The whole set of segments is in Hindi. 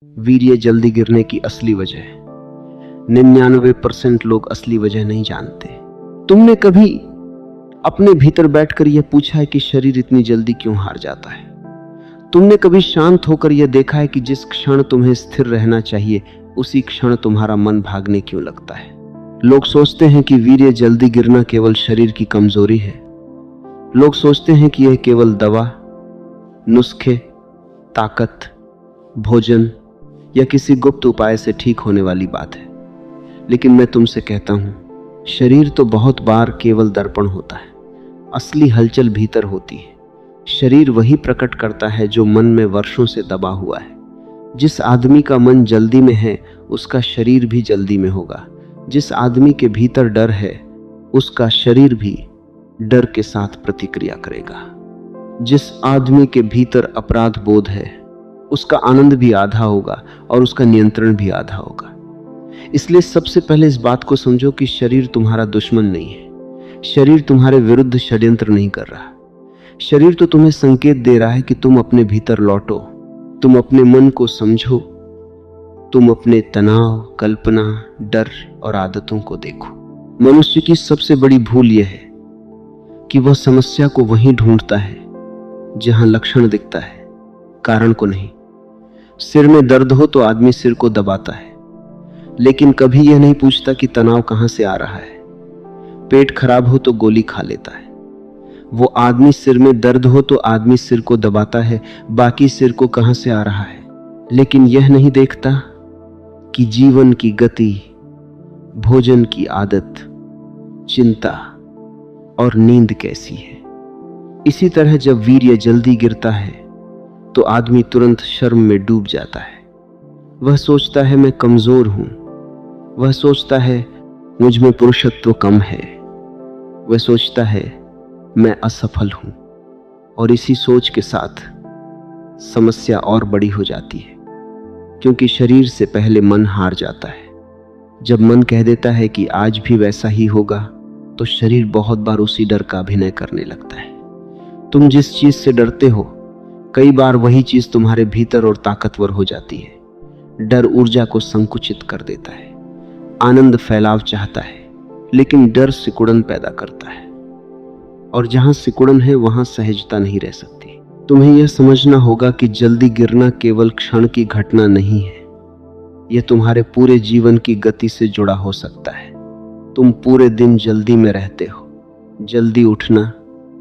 वीर्य जल्दी गिरने की असली वजह। 99% लोग असली वजह नहीं जानते। तुमने कभी अपने भीतर बैठकर यह पूछा है कि शरीर इतनी जल्दी क्यों हार जाता है? तुमने कभी शांत होकर यह देखा है कि जिस क्षण तुम्हें स्थिर रहना चाहिए उसी क्षण तुम्हारा मन भागने क्यों लगता है? लोग सोचते हैं कि वीर्य जल्दी गिरना केवल शरीर की कमजोरी है। लोग सोचते हैं कि यह केवल दवा, नुस्खे, ताकत, भोजन या किसी गुप्त उपाय से ठीक होने वाली बात है। लेकिन मैं तुमसे कहता हूं, शरीर तो बहुत बार केवल दर्पण होता है। असली हलचल भीतर होती है। शरीर वही प्रकट करता है जो मन में वर्षों से दबा हुआ है। जिस आदमी का मन जल्दी में है उसका शरीर भी जल्दी में होगा। जिस आदमी के भीतर डर है उसका शरीर भी डर के साथ प्रतिक्रिया करेगा। जिस आदमी के भीतर अपराध बोध है उसका आनंद भी आधा होगा और उसका नियंत्रण भी आधा होगा। इसलिए सबसे पहले इस बात को समझो कि शरीर तुम्हारा दुश्मन नहीं है। शरीर तुम्हारे विरुद्ध षड्यंत्र नहीं कर रहा। शरीर तो तुम्हें संकेत दे रहा है कि तुम अपने भीतर लौटो, तुम अपने मन को समझो, तुम अपने तनाव, कल्पना, डर और आदतों को देखो। मनुष्य की सबसे बड़ी भूल यह है कि वह समस्या को वहीं ढूंढता है जहां लक्षण दिखता है, कारण को नहीं। सिर में दर्द हो तो आदमी सिर को दबाता है, लेकिन कभी यह नहीं पूछता कि तनाव कहां से आ रहा है। पेट खराब हो तो गोली खा लेता है। वो आदमी सिर में दर्द हो तो आदमी सिर को दबाता है, बाकी सिर को कहां से आ रहा है। लेकिन यह नहीं देखता कि जीवन की गति, भोजन की आदत, चिंता और नींद कैसी है। इसी तरह जब वीर्य जल्दी गिरता है तो आदमी तुरंत शर्म में डूब जाता है। वह सोचता है मैं कमजोर हूं। वह सोचता है मुझ में पुरुषत्व कम है। वह सोचता है मैं असफल हूं। और इसी सोच के साथ समस्या और बड़ी हो जाती है, क्योंकि शरीर से पहले मन हार जाता है। जब मन कह देता है कि आज भी वैसा ही होगा, तो शरीर बहुत बार उसी डर का अभिनय करने लगता है। तुम जिस चीज से डरते हो, कई बार वही चीज तुम्हारे भीतर और ताकतवर हो जाती है। डर ऊर्जा को संकुचित कर देता है। आनंद फैलाव चाहता है, लेकिन डर सिकुड़न पैदा करता है। और जहां सिकुड़न है वहां सहजता नहीं रह सकती। तुम्हें यह समझना होगा कि जल्दी गिरना केवल क्षण की घटना नहीं है। यह तुम्हारे पूरे जीवन की गति से जुड़ा हो सकता है। तुम पूरे दिन जल्दी में रहते हो। जल्दी उठना,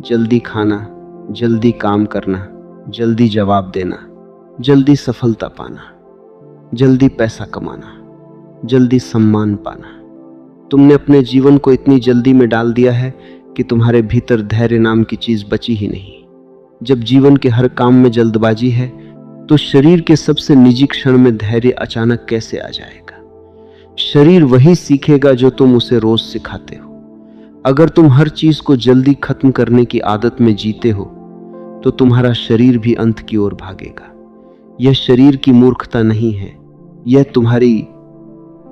जल्दी खाना, जल्दी काम करना, जल्दी जवाब देना, जल्दी सफलता पाना, जल्दी पैसा कमाना, जल्दी सम्मान पाना। तुमने अपने जीवन को इतनी जल्दी में डाल दिया है कि तुम्हारे भीतर धैर्य नाम की चीज बची ही नहीं। जब जीवन के हर काम में जल्दबाजी है तो शरीर के सबसे निजी क्षण में धैर्य अचानक कैसे आ जाएगा? शरीर वही सीखेगा जो तुम उसे रोज सिखाते हो। अगर तुम हर चीज को जल्दी खत्म करने की आदत में जीते हो तो तुम्हारा शरीर भी अंत की ओर भागेगा। यह शरीर की मूर्खता नहीं है, यह तुम्हारी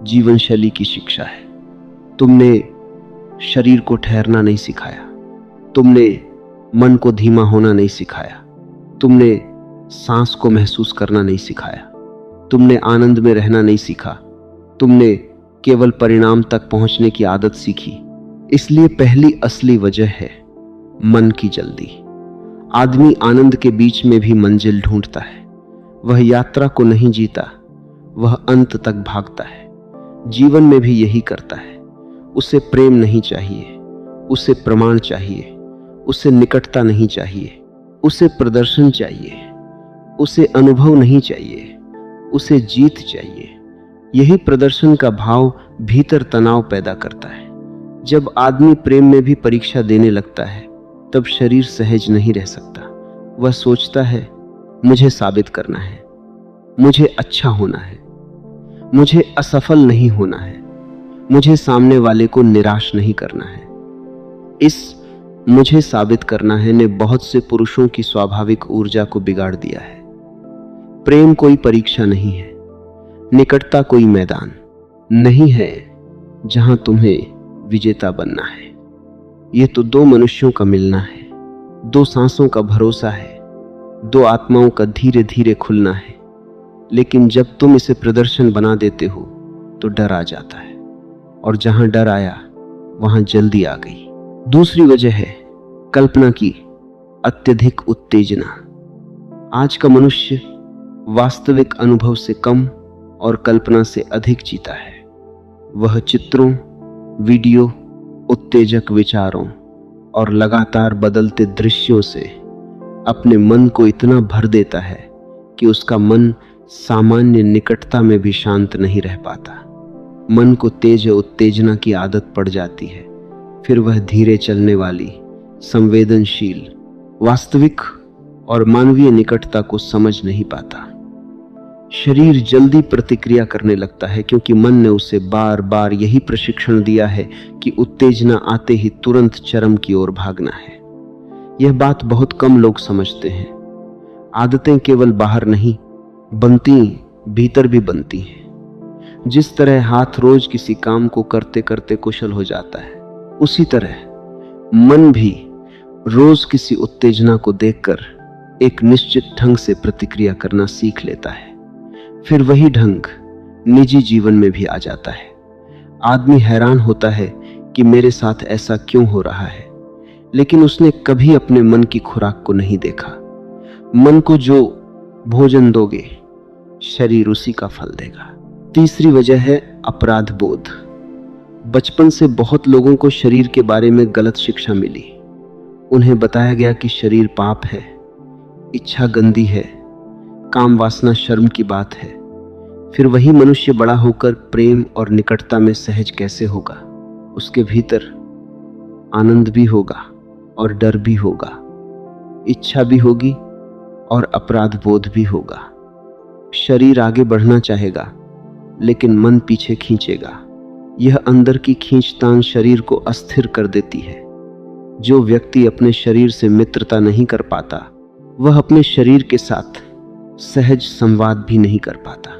जीवन शैली की शिक्षा है। तुमने शरीर को ठहरना नहीं सिखाया। तुमने मन को धीमा होना नहीं सिखाया। तुमने सांस को महसूस करना नहीं सिखाया। तुमने आनंद में रहना नहीं सीखा। तुमने केवल परिणाम तक पहुंचने की आदत सीखी। इसलिए पहली असली वजह है मन की जल्दी। आदमी आनंद के बीच में भी मंजिल ढूंढता है। वह यात्रा को नहीं जीता, वह अंत तक भागता है। जीवन में भी यही करता है। उसे प्रेम नहीं चाहिए, उसे प्रमाण चाहिए, उसे निकटता नहीं चाहिए, उसे प्रदर्शन चाहिए, उसे अनुभव नहीं चाहिए, उसे जीत चाहिए। यही प्रदर्शन का भाव भीतर तनाव पैदा करता है। जब आदमी प्रेम में भी परीक्षा देने लगता है तब शरीर सहज नहीं रह सकता। वह सोचता है मुझे साबित करना है, मुझे अच्छा होना है, मुझे असफल नहीं होना है, मुझे सामने वाले को निराश नहीं करना है। इस मुझे साबित करना है ने बहुत से पुरुषों की स्वाभाविक ऊर्जा को बिगाड़ दिया है। प्रेम कोई परीक्षा नहीं है, निकटता कोई मैदान नहीं है जहां तुम्हें विजेता बनना है। ये तो दो मनुष्यों का मिलना है, दो सांसों का भरोसा है, दो आत्माओं का धीरे धीरे खुलना है। लेकिन जब तुम इसे प्रदर्शन बना देते हो तो डर आ जाता है, और जहां डर आया वहां जल्दी आ गई। दूसरी वजह है कल्पना की अत्यधिक उत्तेजना। आज का मनुष्य वास्तविक अनुभव से कम और कल्पना से अधिक जीता है। वह चित्रों, वीडियो, उत्तेजक विचारों और लगातार बदलते दृश्यों से अपने मन को इतना भर देता है कि उसका मन सामान्य निकटता में भी शांत नहीं रह पाता। मन को तेज उत्तेजना की आदत पड़ जाती है, फिर वह धीरे चलने वाली, संवेदनशील, वास्तविक और मानवीय निकटता को समझ नहीं पाता। शरीर जल्दी प्रतिक्रिया करने लगता है क्योंकि मन ने उसे बार बार यही प्रशिक्षण दिया है कि उत्तेजना आते ही तुरंत चरम की ओर भागना है। यह बात बहुत कम लोग समझते हैं। आदतें केवल बाहर नहीं बनती, भीतर भी बनती हैं। जिस तरह हाथ रोज किसी काम को करते करते कुशल हो जाता है, उसी तरह मन भी रोज किसी उत्तेजना को देखकर एक निश्चित ढंग से प्रतिक्रिया करना सीख लेता है। फिर वही ढंग निजी जीवन में भी आ जाता है। आदमी हैरान होता है कि मेरे साथ ऐसा क्यों हो रहा है, लेकिन उसने कभी अपने मन की खुराक को नहीं देखा। मन को जो भोजन दोगे, शरीर उसी का फल देगा। तीसरी वजह है अपराध बोध। बचपन से बहुत लोगों को शरीर के बारे में गलत शिक्षा मिली। उन्हें बताया गया कि शरीर पाप है, इच्छा गंदी है, काम वासना शर्म की बात है। फिर वही मनुष्य बड़ा होकर प्रेम और निकटता में सहज कैसे होगा? उसके भीतर आनंद भी होगा और डर भी होगा, इच्छा भी होगी और अपराध बोध भी होगा। शरीर आगे बढ़ना चाहेगा लेकिन मन पीछे खींचेगा। यह अंदर की खींचतान शरीर को अस्थिर कर देती है। जो व्यक्ति अपने शरीर से मित्रता नहीं कर पाता, वह अपने शरीर के साथ सहज संवाद भी नहीं कर पाता।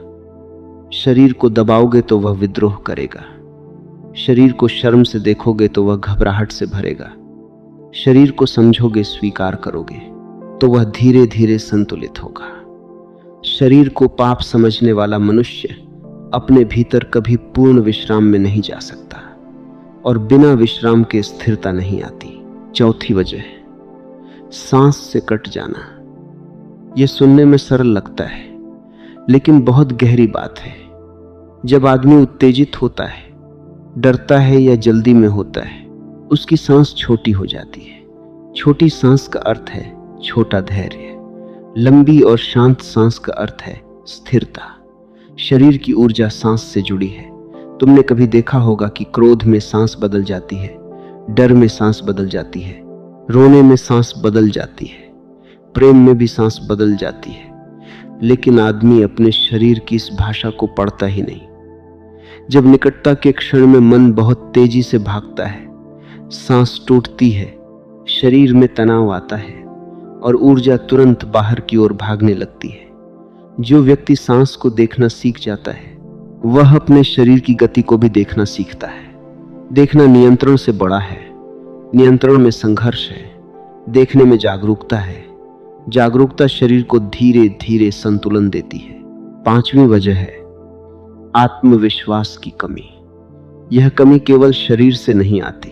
शरीर को दबाओगे तो वह विद्रोह करेगा। शरीर को शर्म से देखोगे तो वह घबराहट से भरेगा। शरीर को समझोगे, स्वीकार करोगे तो वह धीरे धीरे संतुलित होगा। शरीर को पाप समझने वाला मनुष्य अपने भीतर कभी पूर्ण विश्राम में नहीं जा सकता, और बिना विश्राम के स्थिरता नहीं आती। चौथी वजह, सांस से कट जाना। यह सुनने में सरल लगता है, लेकिन बहुत गहरी बात है। जब आदमी उत्तेजित होता है, डरता है या जल्दी में होता है, उसकी सांस छोटी हो जाती है। छोटी सांस का अर्थ है छोटा धैर्य। लंबी और शांत सांस का अर्थ है स्थिरता। शरीर की ऊर्जा सांस से जुड़ी है। तुमने कभी देखा होगा कि क्रोध में सांस बदल जाती है, डर में सांस बदल जाती है, रोने में सांस बदल जाती है, प्रेम में भी सांस बदल जाती है। लेकिन आदमी अपने शरीर की इस भाषा को पढ़ता ही नहीं। जब निकटता के क्षण में मन बहुत तेजी से भागता है, सांस टूटती है, शरीर में तनाव आता है और ऊर्जा तुरंत बाहर की ओर भागने लगती है। जो व्यक्ति सांस को देखना सीख जाता है, वह अपने शरीर की गति को भी देखना सीखता है। देखना नियंत्रण से बड़ा है। नियंत्रण में संघर्ष है, देखने में जागरूकता है। जागरूकता शरीर को धीरे धीरे संतुलन देती है। पांचवी वजह है आत्मविश्वास की कमी। यह कमी केवल शरीर से नहीं आती,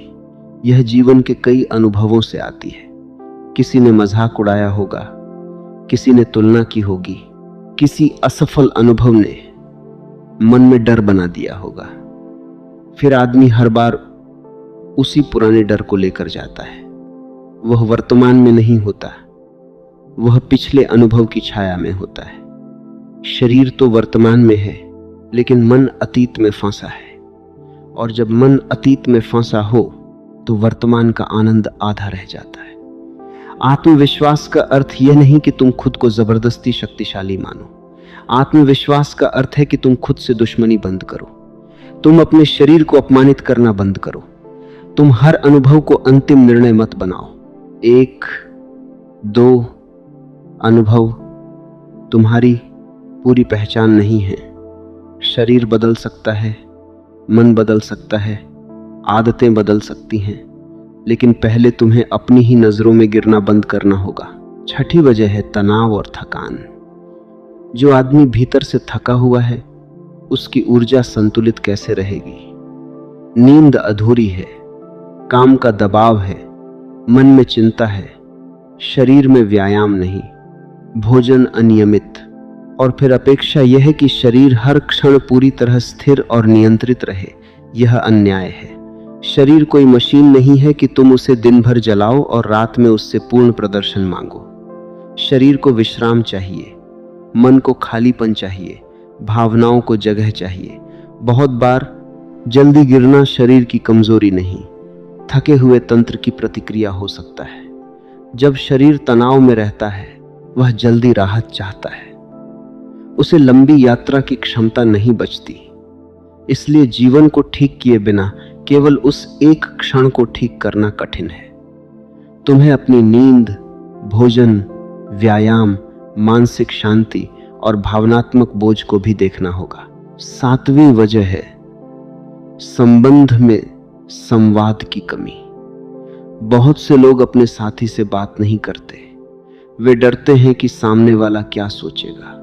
यह जीवन के कई अनुभवों से आती है। किसी ने मजाक उड़ाया होगा, किसी ने तुलना की होगी, किसी असफल अनुभव ने मन में डर बना दिया होगा। फिर आदमी हर बार उसी पुराने डर को लेकर जाता है। वह वर्तमान में नहीं होता, वह पिछले अनुभव की छाया में होता है। शरीर तो वर्तमान में है, लेकिन मन अतीत में फंसा है, और जब मन अतीत में फंसा हो तो वर्तमान का आनंद आधा रह जाता है। आत्मविश्वास का अर्थ यह नहीं कि तुम खुद को जबरदस्ती शक्तिशाली मानो। आत्मविश्वास का अर्थ है कि तुम खुद से दुश्मनी बंद करो। तुम अपने शरीर को अपमानित करना बंद करो। तुम हर अनुभव को अंतिम निर्णय मत बनाओ। 1-2 अनुभव तुम्हारी पूरी पहचान नहीं है। शरीर बदल सकता है, मन बदल सकता है, आदतें बदल सकती हैं, लेकिन पहले तुम्हें अपनी ही नजरों में गिरना बंद करना होगा। छठी वजह है तनाव और थकान। जो आदमी भीतर से थका हुआ है उसकी ऊर्जा संतुलित कैसे रहेगी? नींद अधूरी है, काम का दबाव है, मन में चिंता है, शरीर में व्यायाम नहीं, भोजन अनियमित, और फिर अपेक्षा यह है कि शरीर हर क्षण पूरी तरह स्थिर और नियंत्रित रहे। यह अन्याय है। शरीर कोई मशीन नहीं है कि तुम उसे दिन भर जलाओ और रात में उससे पूर्ण प्रदर्शन मांगो। शरीर को विश्राम चाहिए, मन को खालीपन चाहिए, भावनाओं को जगह चाहिए। बहुत बार जल्दी गिरना शरीर की कमजोरी नहीं, थके हुए तंत्र की प्रतिक्रिया हो सकता है। जब शरीर तनाव में रहता है वह जल्दी राहत चाहता है, उसे लंबी यात्रा की क्षमता नहीं बचती। इसलिए जीवन को ठीक किए बिना केवल उस एक क्षण को ठीक करना कठिन है। तुम्हें अपनी नींद, भोजन, व्यायाम, मानसिक शांति और भावनात्मक बोझ को भी देखना होगा। 7वीं वजह है संबंध में संवाद की कमी। बहुत से लोग अपने साथी से बात नहीं करते। वे डरते हैं कि सामने वाला क्या सोचेगा।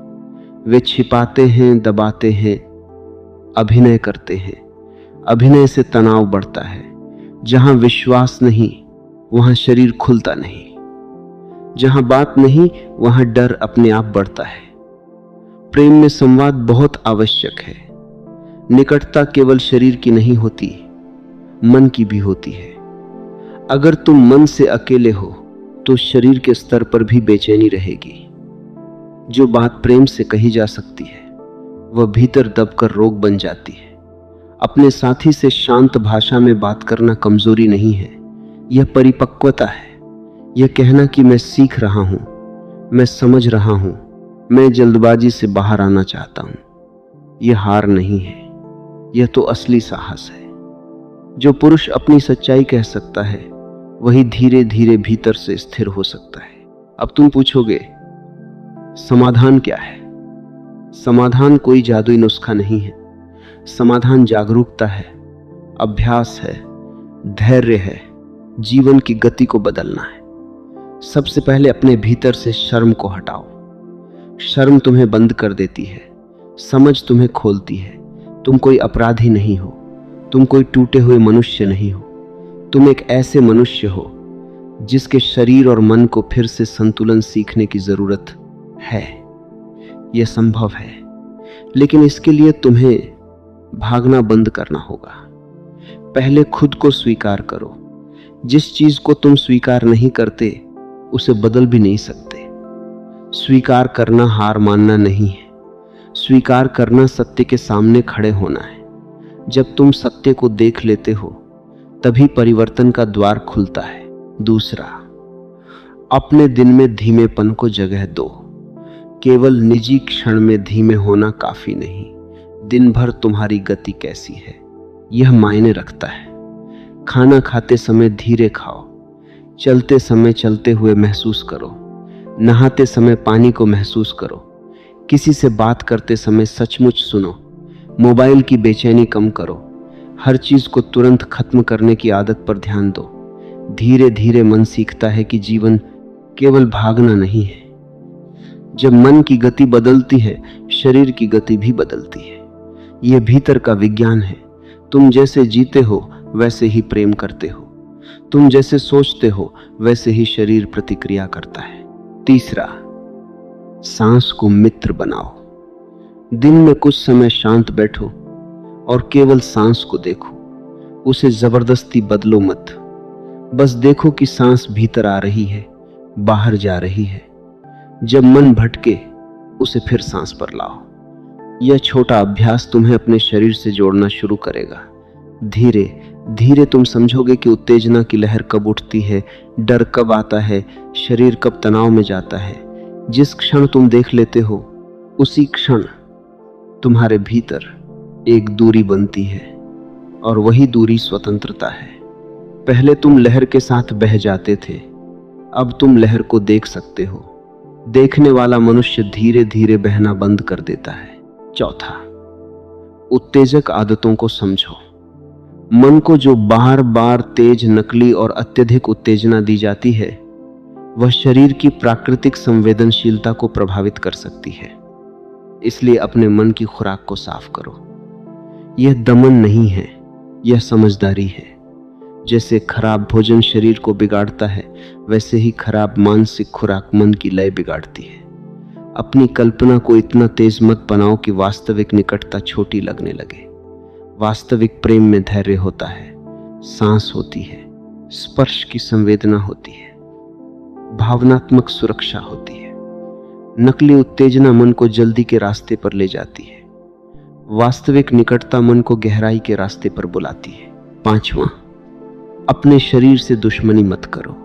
वे छिपाते हैं, दबाते हैं, अभिनय करते हैं। अभिनय से तनाव बढ़ता है। जहां विश्वास नहीं वहां शरीर खुलता नहीं। जहां बात नहीं वहां डर अपने आप बढ़ता है। प्रेम में संवाद बहुत आवश्यक है। निकटता केवल शरीर की नहीं होती, मन की भी होती है। अगर तुम मन से अकेले हो तो शरीर के स्तर पर भी बेचैनी रहेगी। जो बात प्रेम से कही जा सकती है वह भीतर दबकर रोग बन जाती है। अपने साथी से शांत भाषा में बात करना कमजोरी नहीं है, यह परिपक्वता है। यह कहना कि मैं सीख रहा हूं, मैं समझ रहा हूं, मैं जल्दबाजी से बाहर आना चाहता हूं। यह हार नहीं है, यह तो असली साहस है। जो पुरुष अपनी सच्चाई कह सकता है वही धीरे धीरे भीतर से स्थिर हो सकता है। अब तुम पूछोगे समाधान क्या है? समाधान कोई जादुई नुस्खा नहीं है। समाधान जागरूकता है, अभ्यास है, धैर्य है, जीवन की गति को बदलना है। सबसे पहले अपने भीतर से शर्म को हटाओ। शर्म तुम्हें बंद कर देती है, समझ तुम्हें खोलती है। तुम कोई अपराधी नहीं हो, तुम कोई टूटे हुए मनुष्य नहीं हो। तुम एक ऐसे मनुष्य हो जिसके शरीर और मन को फिर से संतुलन सीखने की जरूरत है। यह संभव है, लेकिन इसके लिए तुम्हें भागना बंद करना होगा। पहले खुद को स्वीकार करो। जिस चीज को तुम स्वीकार नहीं करते उसे बदल भी नहीं सकते। स्वीकार करना हार मानना नहीं है। स्वीकार करना सत्य के सामने खड़े होना है। जब तुम सत्य को देख लेते हो तभी परिवर्तन का द्वार खुलता है। दूसरा, अपने दिन में धीमेपन को जगह दो। केवल निजी क्षण में धीमे होना काफी नहीं, दिन भर तुम्हारी गति कैसी है यह मायने रखता है। खाना खाते समय धीरे खाओ, चलते समय चलते हुए महसूस करो, नहाते समय पानी को महसूस करो, किसी से बात करते समय सचमुच सुनो, मोबाइल की बेचैनी कम करो, हर चीज को तुरंत खत्म करने की आदत पर ध्यान दो। धीरे धीरे मन सीखता है कि जीवन केवल भागना नहीं है। जब मन की गति बदलती है शरीर की गति भी बदलती है। यह भीतर का विज्ञान है। तुम जैसे जीते हो वैसे ही प्रेम करते हो। तुम जैसे सोचते हो वैसे ही शरीर प्रतिक्रिया करता है। तीसरा, सांस को मित्र बनाओ। दिन में कुछ समय शांत बैठो और केवल सांस को देखो। उसे जबरदस्ती बदलो मत। बस देखो कि सांस भीतर आ रही है, बाहर जा रही है। जब मन भटके उसे फिर सांस पर लाओ। यह छोटा अभ्यास तुम्हें अपने शरीर से जोड़ना शुरू करेगा। धीरे धीरे तुम समझोगे कि उत्तेजना की लहर कब उठती है, डर कब आता है, शरीर कब तनाव में जाता है। जिस क्षण तुम देख लेते हो उसी क्षण तुम्हारे भीतर एक दूरी बनती है और वही दूरी स्वतंत्रता है। पहले तुम लहर के साथ बह जाते थे, अब तुम लहर को देख सकते हो। देखने वाला मनुष्य धीरे धीरे बहना बंद कर देता है। चौथा, उत्तेजक आदतों को समझो। मन को जो बार बार तेज, नकली और अत्यधिक उत्तेजना दी जाती है वह शरीर की प्राकृतिक संवेदनशीलता को प्रभावित कर सकती है। इसलिए अपने मन की खुराक को साफ करो। यह दमन नहीं है, यह समझदारी है। जैसे खराब भोजन शरीर को बिगाड़ता है, वैसे ही खराब मानसिक खुराक मन की लय बिगाड़ती है। अपनी कल्पना को इतना तेज मत बनाओ कि वास्तविक निकटता छोटी लगने लगे। वास्तविक प्रेम में धैर्य होता है, सांस होती है, स्पर्श की संवेदना होती है, भावनात्मक सुरक्षा होती है। नकली उत्तेजना मन को जल्दी के रास्ते पर ले जाती है। वास्तविक निकटता मन को गहराई के रास्ते पर बुलाती है। 5वां, अपने शरीर से दुश्मनी मत करो।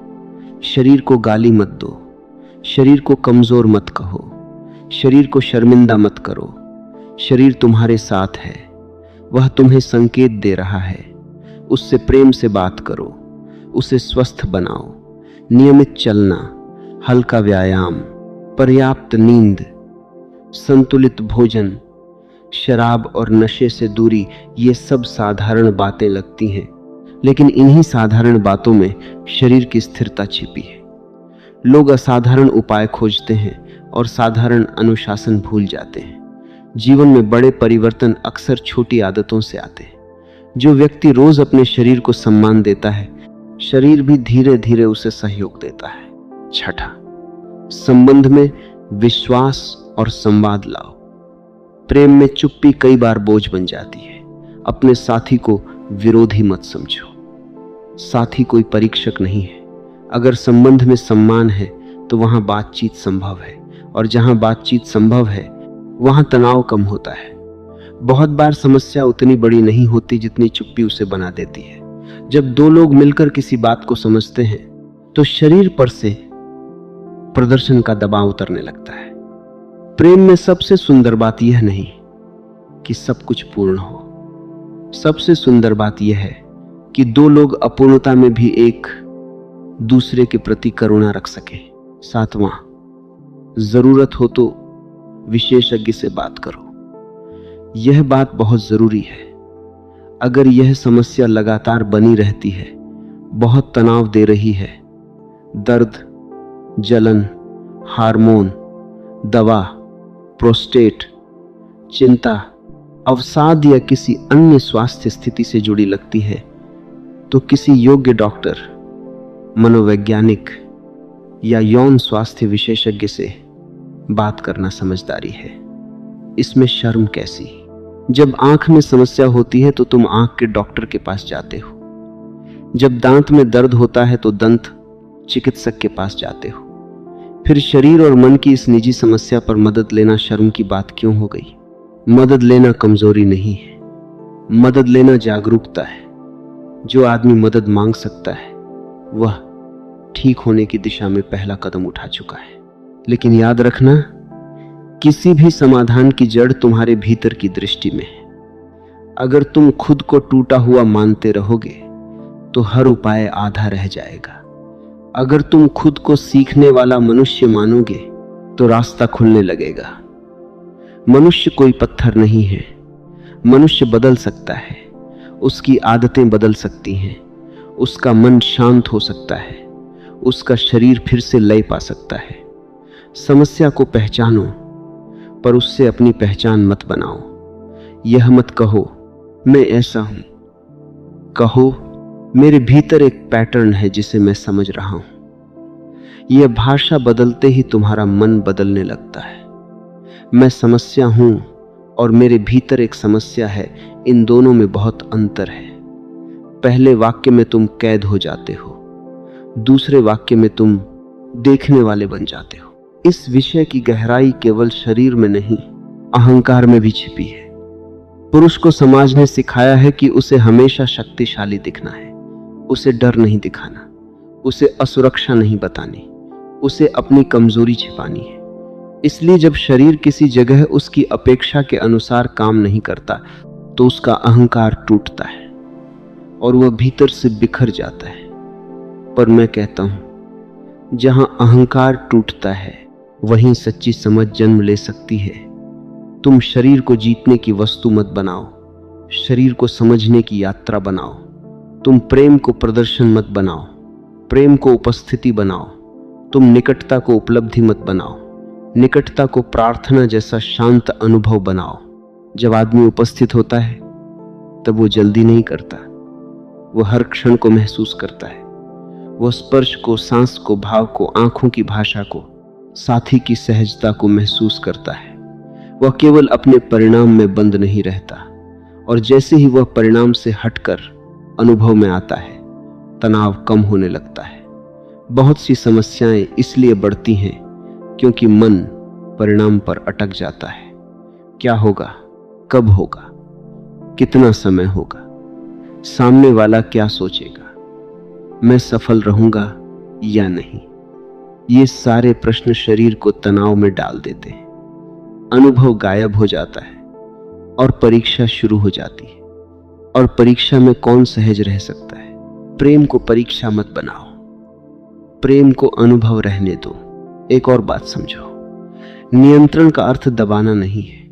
शरीर को गाली मत दो, शरीर को कमजोर मत कहो, शरीर को शर्मिंदा मत करो। शरीर तुम्हारे साथ है, वह तुम्हें संकेत दे रहा है। उससे प्रेम से बात करो, उसे स्वस्थ बनाओ। नियमित चलना, हल्का व्यायाम, पर्याप्त नींद, संतुलित भोजन, शराब और नशे से दूरी, ये सब साधारण बातें लगती हैं, लेकिन इन्हीं साधारण बातों में शरीर की स्थिरता छिपी है। लोग असाधारण उपाय खोजते हैं और साधारण अनुशासन भूल जाते हैं। जीवन में बड़े परिवर्तन अक्सर छोटी आदतों से आते हैं। जो व्यक्ति रोज अपने शरीर को सम्मान देता है, शरीर भी धीरे धीरे उसे सहयोग देता है। 6, संबंध में विश्वास और संवाद लाओ। प्रेम में चुप्पी कई बार बोझ बन जाती है। अपने साथी को विरोधी मत समझो। साथी कोई परीक्षक नहीं है। अगर संबंध में सम्मान है तो वहां बातचीत संभव है, और जहां बातचीत संभव है वहां तनाव कम होता है। बहुत बार समस्या उतनी बड़ी नहीं होती जितनी चुप्पी उसे बना देती है। जब दो लोग मिलकर किसी बात को समझते हैं तो शरीर पर से प्रदर्शन का दबाव उतरने लगता है। प्रेम में सबसे सुंदर बात यह नहीं कि सब कुछ पूर्ण हो। सबसे सुंदर बात यह है कि दो लोग अपूर्णता में भी एक दूसरे के प्रति करुणा रख सके। 7वां, जरूरत हो तो विशेषज्ञ से बात करो। यह बात बहुत जरूरी है। अगर यह समस्या लगातार बनी रहती है, बहुत तनाव दे रही है, दर्द, जलन, हार्मोन, दवा, प्रोस्टेट, चिंता, अवसाद या किसी अन्य स्वास्थ्य स्थिति से जुड़ी लगती है, तो किसी योग्य डॉक्टर, मनोवैज्ञानिक या यौन स्वास्थ्य विशेषज्ञ से बात करना समझदारी है। इसमें शर्म कैसी? जब आंख में समस्या होती है तो तुम आंख के डॉक्टर के पास जाते हो। जब दांत में दर्द होता है तो दंत चिकित्सक के पास जाते हो। फिर शरीर और मन की इस निजी समस्या पर मदद लेना शर्म की बात क्यों हो गई? मदद लेना कमजोरी नहीं है, मदद लेना जागरूकता है। जो आदमी मदद मांग सकता है वह ठीक होने की दिशा में पहला कदम उठा चुका है। लेकिन याद रखना, किसी भी समाधान की जड़ तुम्हारे भीतर की दृष्टि में है। अगर तुम खुद को टूटा हुआ मानते रहोगे तो हर उपाय आधा रह जाएगा। अगर तुम खुद को सीखने वाला मनुष्य मानोगे तो रास्ता खुलने लगेगा। मनुष्य कोई पत्थर नहीं है। मनुष्य बदल सकता है, उसकी आदतें बदल सकती हैं, उसका मन शांत हो सकता है, उसका शरीर फिर से लय पा सकता है। समस्या को पहचानो, पर उससे अपनी पहचान मत बनाओ। यह मत कहो मैं ऐसा हूं, कहो मेरे भीतर एक पैटर्न है जिसे मैं समझ रहा हूं। यह भाषा बदलते ही तुम्हारा मन बदलने लगता है। मैं समस्या हूं और मेरे भीतर एक समस्या है, इन दोनों में बहुत अंतर है। पहले वाक्य में तुम कैद हो जाते हो, दूसरे वाक्य में तुम देखने वाले बन जाते हो। इस विषय की गहराई केवल शरीर में नहीं, अहंकार में भी छिपी है। पुरुष को समाज ने सिखाया है कि उसे हमेशा शक्तिशाली दिखना है, उसे डर नहीं दिखाना, उसे असुरक्षा नहीं बतानी, उसे अपनी कमजोरी छिपानी है। इसलिए जब शरीर किसी जगह उसकी अपेक्षा के अनुसार काम नहीं करता तो उसका अहंकार टूटता है और वह भीतर से बिखर जाता है। पर मैं कहता हूं, जहां अहंकार टूटता है वहीं सच्ची समझ जन्म ले सकती है। तुम शरीर को जीतने की वस्तु मत बनाओ, शरीर को समझने की यात्रा बनाओ। तुम प्रेम को प्रदर्शन मत बनाओ, प्रेम को उपस्थिति बनाओ। तुम निकटता को उपलब्धि मत बनाओ, निकटता को प्रार्थना जैसा शांत अनुभव बनाओ। जब आदमी उपस्थित होता है तब वो जल्दी नहीं करता, वो हर क्षण को महसूस करता है। वो स्पर्श को, सांस को, भाव को, आंखों की भाषा को, साथी की सहजता को महसूस करता है। वह केवल अपने परिणाम में बंद नहीं रहता, और जैसे ही वह परिणाम से हटकर अनुभव में आता है, तनाव कम होने लगता है। बहुत सी समस्याएं इसलिए बढ़ती हैं क्योंकि मन परिणाम पर अटक जाता है। क्या होगा, कब होगा, कितना समय होगा, सामने वाला क्या सोचेगा, मैं सफल रहूंगा या नहीं, ये सारे प्रश्न शरीर को तनाव में डाल देते हैं। अनुभव गायब हो जाता है और परीक्षा शुरू हो जाती है। और परीक्षा में कौन सहज रह सकता है? प्रेम को परीक्षा मत बनाओ, प्रेम को अनुभव रहने दो। एक और बात समझो, नियंत्रण का अर्थ दबाना नहीं है।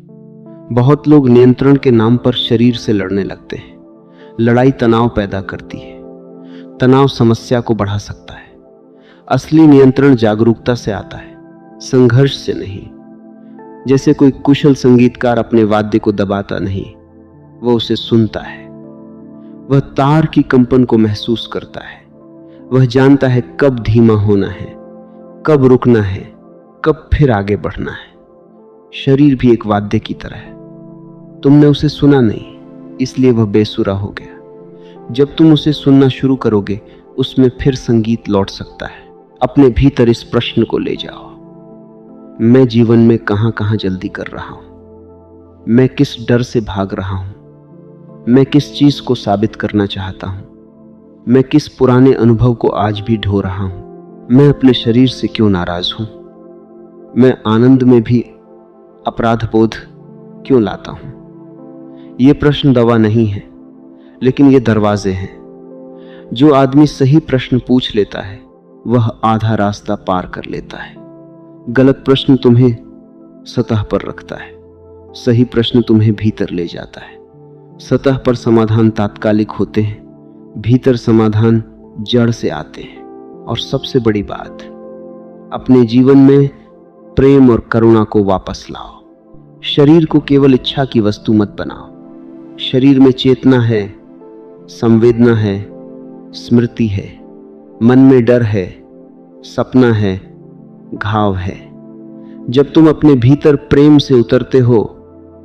बहुत लोग नियंत्रण के नाम पर शरीर से लड़ने लगते हैं। लड़ाई तनाव पैदा करती है। तनाव समस्या को बढ़ा सकता है। असली नियंत्रण जागरूकता से आता है, संघर्ष से नहीं। जैसे कोई कुशल संगीतकार अपने वाद्य को दबाता नहीं, वह उसे सुनता है। वह तार की कंपन को महसूस करता है। वह जानता है कब धीमा होना है, कब रुकना है, कब फिर आगे बढ़ना है। शरीर भी एक वाद्य की तरह है। तुमने उसे सुना नहीं, इसलिए वह बेसुरा हो गया। जब तुम उसे सुनना शुरू करोगे, उसमें फिर संगीत लौट सकता है। अपने भीतर इस प्रश्न को ले जाओ, मैं जीवन में कहां कहां जल्दी कर रहा हूं? मैं किस डर से भाग रहा हूं? मैं किस चीज को साबित करना चाहता हूं? मैं किस पुराने अनुभव को आज भी ढो रहा हूं? मैं अपने शरीर से क्यों नाराज हूं? मैं आनंद में भी अपराध बोध क्यों लाता हूं? ये प्रश्न दवा नहीं है, लेकिन ये दरवाजे हैं। जो आदमी सही प्रश्न पूछ लेता है, वह आधा रास्ता पार कर लेता है। गलत प्रश्न तुम्हें सतह पर रखता है, सही प्रश्न तुम्हें भीतर ले जाता है। सतह पर समाधान तात्कालिक होते हैं, भीतर समाधान जड़ से आते हैं। और सबसे बड़ी बात, अपने जीवन में प्रेम और करुणा को वापस लाओ। शरीर को केवल इच्छा की वस्तु मत बनाओ। शरीर में चेतना है, संवेदना है, स्मृति है, मन में डर है, सपना है, घाव है। जब तुम अपने भीतर प्रेम से उतरते हो,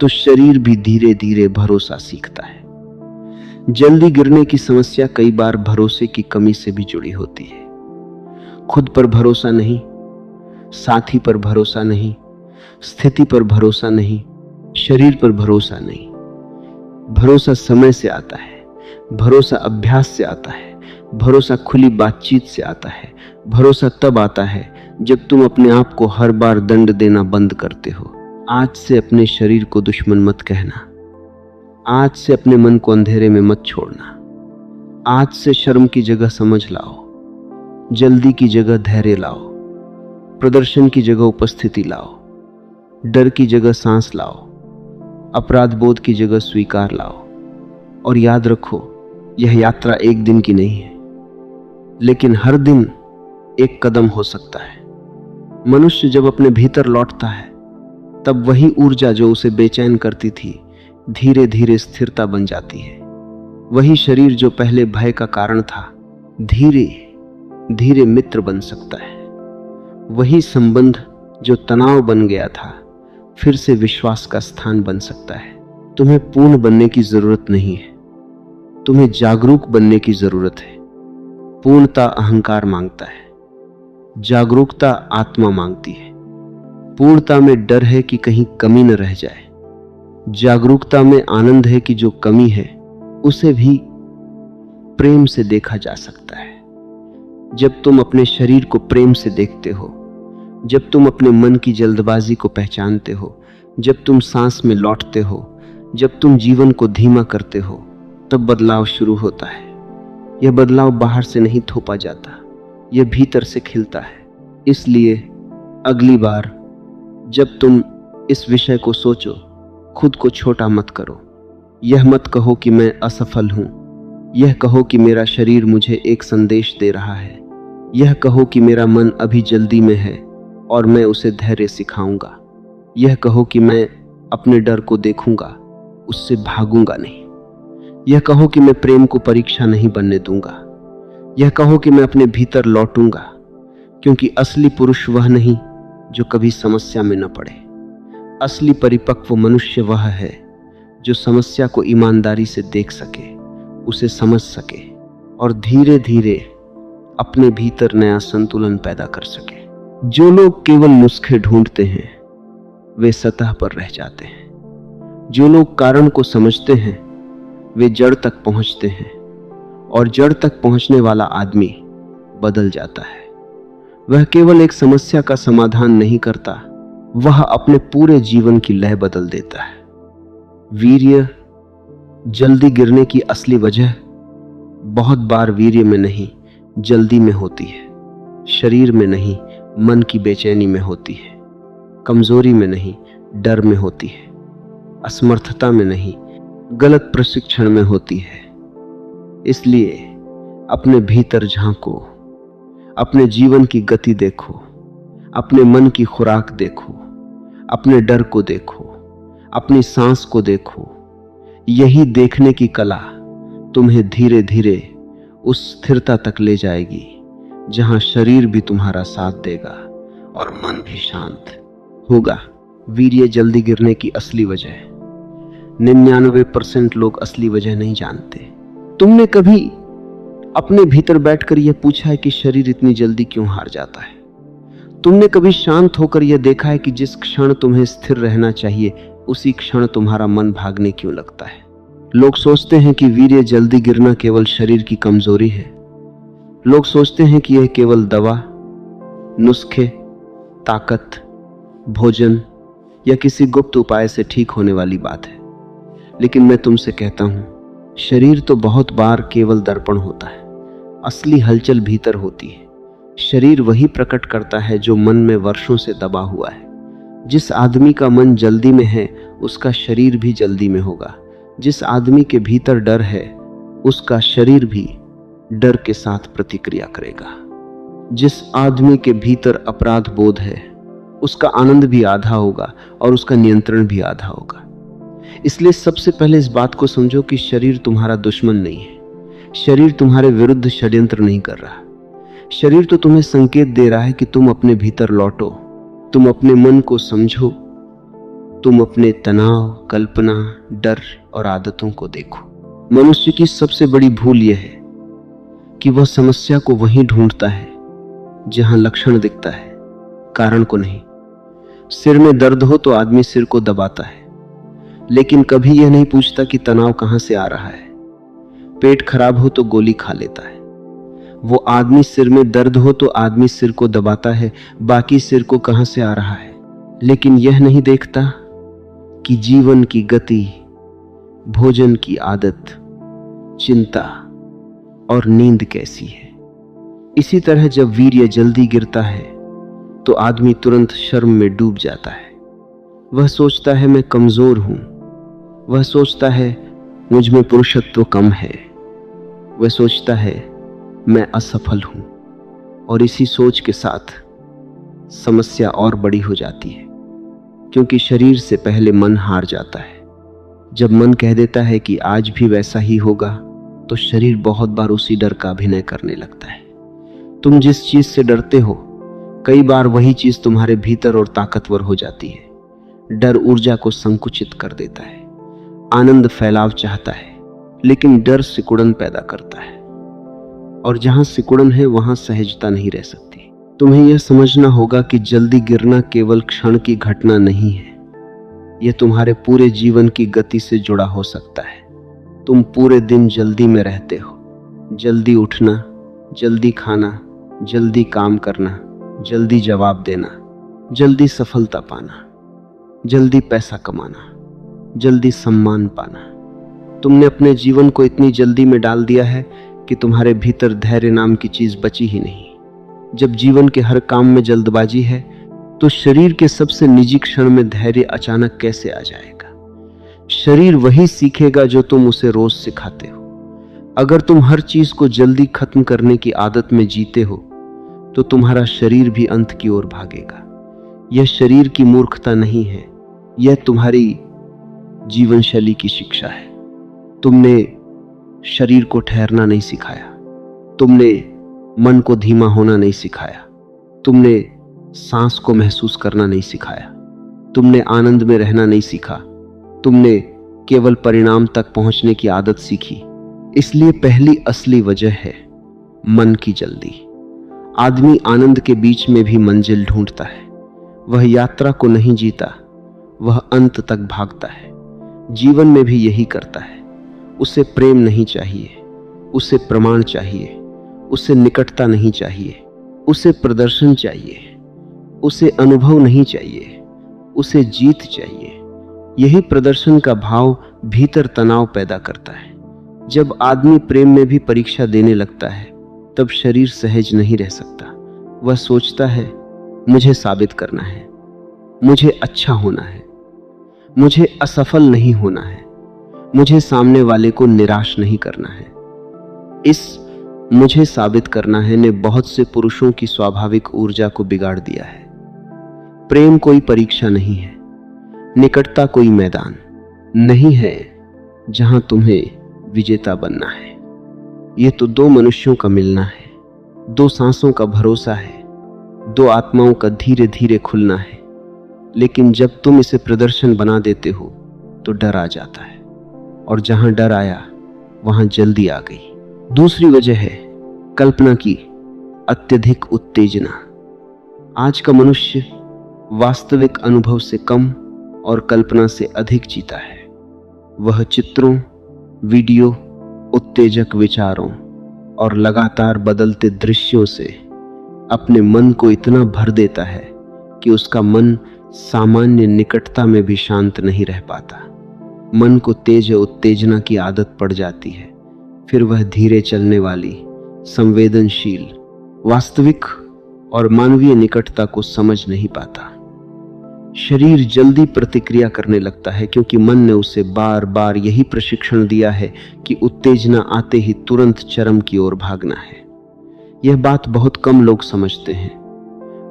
तो शरीर भी धीरे धीरे भरोसा सीखता है। जल्दी गिरने की समस्या कई बार भरोसे की कमी से भी जुड़ी होती है। खुद पर भरोसा नहीं, साथी पर भरोसा नहीं, स्थिति पर भरोसा नहीं, शरीर पर भरोसा नहीं। भरोसा समय से आता है, भरोसा अभ्यास से आता है, भरोसा खुली बातचीत से आता है। भरोसा तब आता है जब तुम अपने आप को हर बार दंड देना बंद करते हो। आज से अपने शरीर को दुश्मन मत कहना। आज से अपने मन को अंधेरे में मत छोड़ना। आज से शर्म की जगह समझ लाओ, जल्दी की जगह धैर्य लाओ, प्रदर्शन की जगह उपस्थिति लाओ, डर की जगह सांस लाओ, अपराध बोध की जगह स्वीकार लाओ। और याद रखो, यह यात्रा एक दिन की नहीं है, लेकिन हर दिन एक कदम हो सकता है। मनुष्य जब अपने भीतर लौटता है, तब वही ऊर्जा जो उसे बेचैन करती थी, धीरे धीरे स्थिरता बन जाती है। वही शरीर जो पहले भय का कारण था, धीरे धीरे मित्र बन सकता है। वही संबंध जो तनाव बन गया था, फिर से विश्वास का स्थान बन सकता है। तुम्हें पूर्ण बनने की जरूरत नहीं है, तुम्हें जागरूक बनने की जरूरत है। पूर्णता अहंकार मांगता है, जागरूकता आत्मा मांगती है। पूर्णता में डर है कि कहीं कमी न रह जाए, जागरूकता में आनंद है कि जो कमी है उसे भी प्रेम से देखा जा सकता है। जब तुम अपने शरीर को प्रेम से देखते हो, जब तुम अपने मन की जल्दबाजी को पहचानते हो, जब तुम सांस में लौटते हो, जब तुम जीवन को धीमा करते हो, तब बदलाव शुरू होता है। यह बदलाव बाहर से नहीं थोपा जाता, यह भीतर से खिलता है। इसलिए अगली बार जब तुम इस विषय को सोचो, खुद को छोटा मत करो। यह मत कहो कि मैं असफल हूं, यह कहो कि मेरा शरीर मुझे एक संदेश दे रहा है। यह कहो कि मेरा मन अभी जल्दी में है, और मैं उसे धैर्य सिखाऊंगा। यह कहो कि मैं अपने डर को देखूंगा, उससे भागूंगा नहीं। यह कहो कि मैं प्रेम को परीक्षा नहीं बनने दूंगा। यह कहो कि मैं अपने भीतर लौटूंगा, क्योंकि असली पुरुष वह नहीं जो कभी समस्या में न पड़े। असली परिपक्व मनुष्य वह है जो समस्या को ईमानदारी से देख सके, उसे समझ सके और धीरे धीरे अपने भीतर नया संतुलन पैदा कर सके। जो लोग केवल नुस्खे ढूंढते हैं वे सतह पर रह जाते हैं। जो लोग कारण को समझते हैं वे जड़ तक पहुंचते हैं, और जड़ तक पहुंचने वाला आदमी बदल जाता है। वह केवल एक समस्या का समाधान नहीं करता, वह अपने पूरे जीवन की लय बदल देता है। वीर्य जल्दी गिरने की असली वजह बहुत बार वीर्य में नहीं, जल्दी में होती है। शरीर में नहीं, मन की बेचैनी में होती है। कमजोरी में नहीं, डर में होती है। असमर्थता में नहीं, गलत प्रशिक्षण में होती है। इसलिए अपने भीतर झांको, अपने जीवन की गति देखो, अपने मन की खुराक देखो, अपने डर को देखो, अपनी सांस को देखो। यही देखने की कला तुम्हें धीरे धीरे उस स्थिरता तक ले जाएगी जहां शरीर भी तुम्हारा साथ देगा और मन भी शांत होगा। वीर्य जल्दी गिरने की असली वजह, 99% लोग असली वजह नहीं जानते। तुमने कभी अपने भीतर बैठकर यह पूछा है कि शरीर इतनी जल्दी क्यों हार जाता है? तुमने कभी शांत होकर यह देखा है कि जिस क्षण तुम्हें स्थिर रहना चाहिए उसी क्षण तुम्हारा मन भागने क्यों लगता है? लोग सोचते हैं कि वीर्य जल्दी गिरना केवल शरीर की कमजोरी है। लोग सोचते हैं कि यह केवल दवा, नुस्खे, ताकत, भोजन या किसी गुप्त उपाय से ठीक होने वाली बात है। लेकिन मैं तुमसे कहता हूं, शरीर तो बहुत बार केवल दर्पण होता है। असली हलचल भीतर होती है। शरीर वही प्रकट करता है जो मन में वर्षों से दबा हुआ है। जिस आदमी का मन जल्दी में है उसका शरीर भी जल्दी में होगा। जिस आदमी के भीतर डर है उसका शरीर भी डर के साथ प्रतिक्रिया करेगा। जिस आदमी के भीतर अपराध बोध है उसका आनंद भी आधा होगा और उसका नियंत्रण भी आधा होगा। इसलिए सबसे पहले इस बात को समझो कि शरीर तुम्हारा दुश्मन नहीं है। शरीर तुम्हारे विरुद्ध षड्यंत्र नहीं कर रहा। शरीर तो तुम्हें संकेत दे रहा है कि तुम अपने भीतर लौटो, तुम अपने मन को समझो, तुम अपने तनाव, कल्पना, डर और आदतों को देखो। मनुष्य की सबसे बड़ी भूल यह है कि वह समस्या को वहीं ढूंढता है जहां लक्षण दिखता है, कारण को नहीं। सिर में दर्द हो तो आदमी सिर को दबाता है, लेकिन कभी यह नहीं पूछता कि तनाव कहां से आ रहा है। पेट खराब हो तो गोली खा लेता है। वो आदमी सिर में दर्द हो तो आदमी सिर को दबाता है, बाकी सिर को कहां से आ रहा है। लेकिन यह नहीं देखता कि जीवन की गति, भोजन की आदत, चिंता और नींद कैसी है। इसी तरह जब वीर्य जल्दी गिरता है तो आदमी तुरंत शर्म में डूब जाता है। वह सोचता है मैं कमजोर हूं। वह सोचता है मुझ में पुरुषत्व कम है। वह सोचता है मैं असफल हूं। और इसी सोच के साथ समस्या और बड़ी हो जाती है, क्योंकि शरीर से पहले मन हार जाता है। जब मन कह देता है कि आज भी वैसा ही होगा, तो शरीर बहुत बार उसी डर का अभिनय करने लगता है। तुम जिस चीज से डरते हो, कई बार वही चीज तुम्हारे भीतर और ताकतवर हो जाती है। डर ऊर्जा को संकुचित कर देता है। आनंद फैलाव चाहता है, लेकिन डर सिकुड़न पैदा करता है, और जहां सिकुड़न है वहां सहजता नहीं रह सकती। तुम्हें यह समझना होगा कि जल्दी गिरना केवल क्षण की घटना नहीं है, यह तुम्हारे पूरे जीवन की गति से जुड़ा हो सकता है। तुम पूरे दिन जल्दी में रहते हो, जल्दी उठना, जल्दी खाना, जल्दी काम करना, जल्दी जवाब देना, जल्दी सफलता पाना, जल्दी पैसा कमाना, जल्दी सम्मान पाना। तुमने अपने जीवन को इतनी जल्दी में डाल दिया है कि तुम्हारे भीतर धैर्य नाम की चीज बची ही नहीं। जब जीवन के हर काम में जल्दबाजी है तो शरीर के सबसे निजी क्षण में धैर्य अचानक कैसे आ जाएगा? शरीर वही सीखेगा जो तुम उसे रोज सिखाते हो। अगर तुम हर चीज को जल्दी खत्म करने की आदत में जीते हो तो तुम्हारा शरीर भी अंत की ओर भागेगा। यह शरीर की मूर्खता नहीं है, यह तुम्हारी जीवन शैली की शिक्षा है। तुमने शरीर को ठहरना नहीं सिखाया, तुमने मन को धीमा होना नहीं सिखाया, तुमने सांस को महसूस करना नहीं सिखाया, तुमने आनंद में रहना नहीं सीखा, तुमने केवल परिणाम तक पहुंचने की आदत सीखी। इसलिए पहली असली वजह है मन की जल्दी। आदमी आनंद के बीच में भी मंजिल ढूंढता है। वह यात्रा को नहीं जीता, वह अंत तक भागता है। जीवन में भी यही करता है। उसे प्रेम नहीं चाहिए, उसे प्रमाण चाहिए, उसे निकटता नहीं चाहिए, उसे प्रदर्शन चाहिए, उसे अनुभव नहीं चाहिए, उसे जीत चाहिए। यही प्रदर्शन का भाव भीतर तनाव पैदा करता है। जब आदमी प्रेम में भी परीक्षा देने लगता है, तब शरीर सहज नहीं रह सकता। वह सोचता है, मुझे साबित करना है, मुझे अच्छा होना है, मुझे असफल नहीं होना है, मुझे सामने वाले को निराश नहीं करना है। इस मुझे साबित करना है ने बहुत से पुरुषों की स्वाभाविक ऊर्जा को बिगाड़ दिया है। प्रेम कोई परीक्षा नहीं है, निकटता कोई मैदान नहीं है जहां तुम्हें विजेता बनना है। यह तो दो मनुष्यों का मिलना है, दो सांसों का भरोसा है, दो आत्माओं का धीरे धीरे खुलना है। लेकिन जब तुम इसे प्रदर्शन बना देते हो तो डर आ जाता है, और जहां डर आया वहां जल्दी आ गई। दूसरी वजह है कल्पना की अत्यधिक उत्तेजना। आज का मनुष्य वास्तविक अनुभव से कम और कल्पना से अधिक जीता है। वह चित्रों, वीडियो, उत्तेजक विचारों और लगातार बदलते दृश्यों से अपने मन को इतना भर देता है कि उसका मन सामान्य निकटता में भी शांत नहीं रह पाता। मन को तेज उत्तेजना की आदत पड़ जाती है। फिर वह धीरे चलने वाली, संवेदनशील, वास्तविक और मानवीय निकटता को समझ नहीं पाता। शरीर जल्दी प्रतिक्रिया करने लगता है क्योंकि मन ने उसे बार बार यही प्रशिक्षण दिया है कि उत्तेजना आते ही तुरंत चरम की ओर भागना है। यह बात बहुत कम लोग समझते हैं।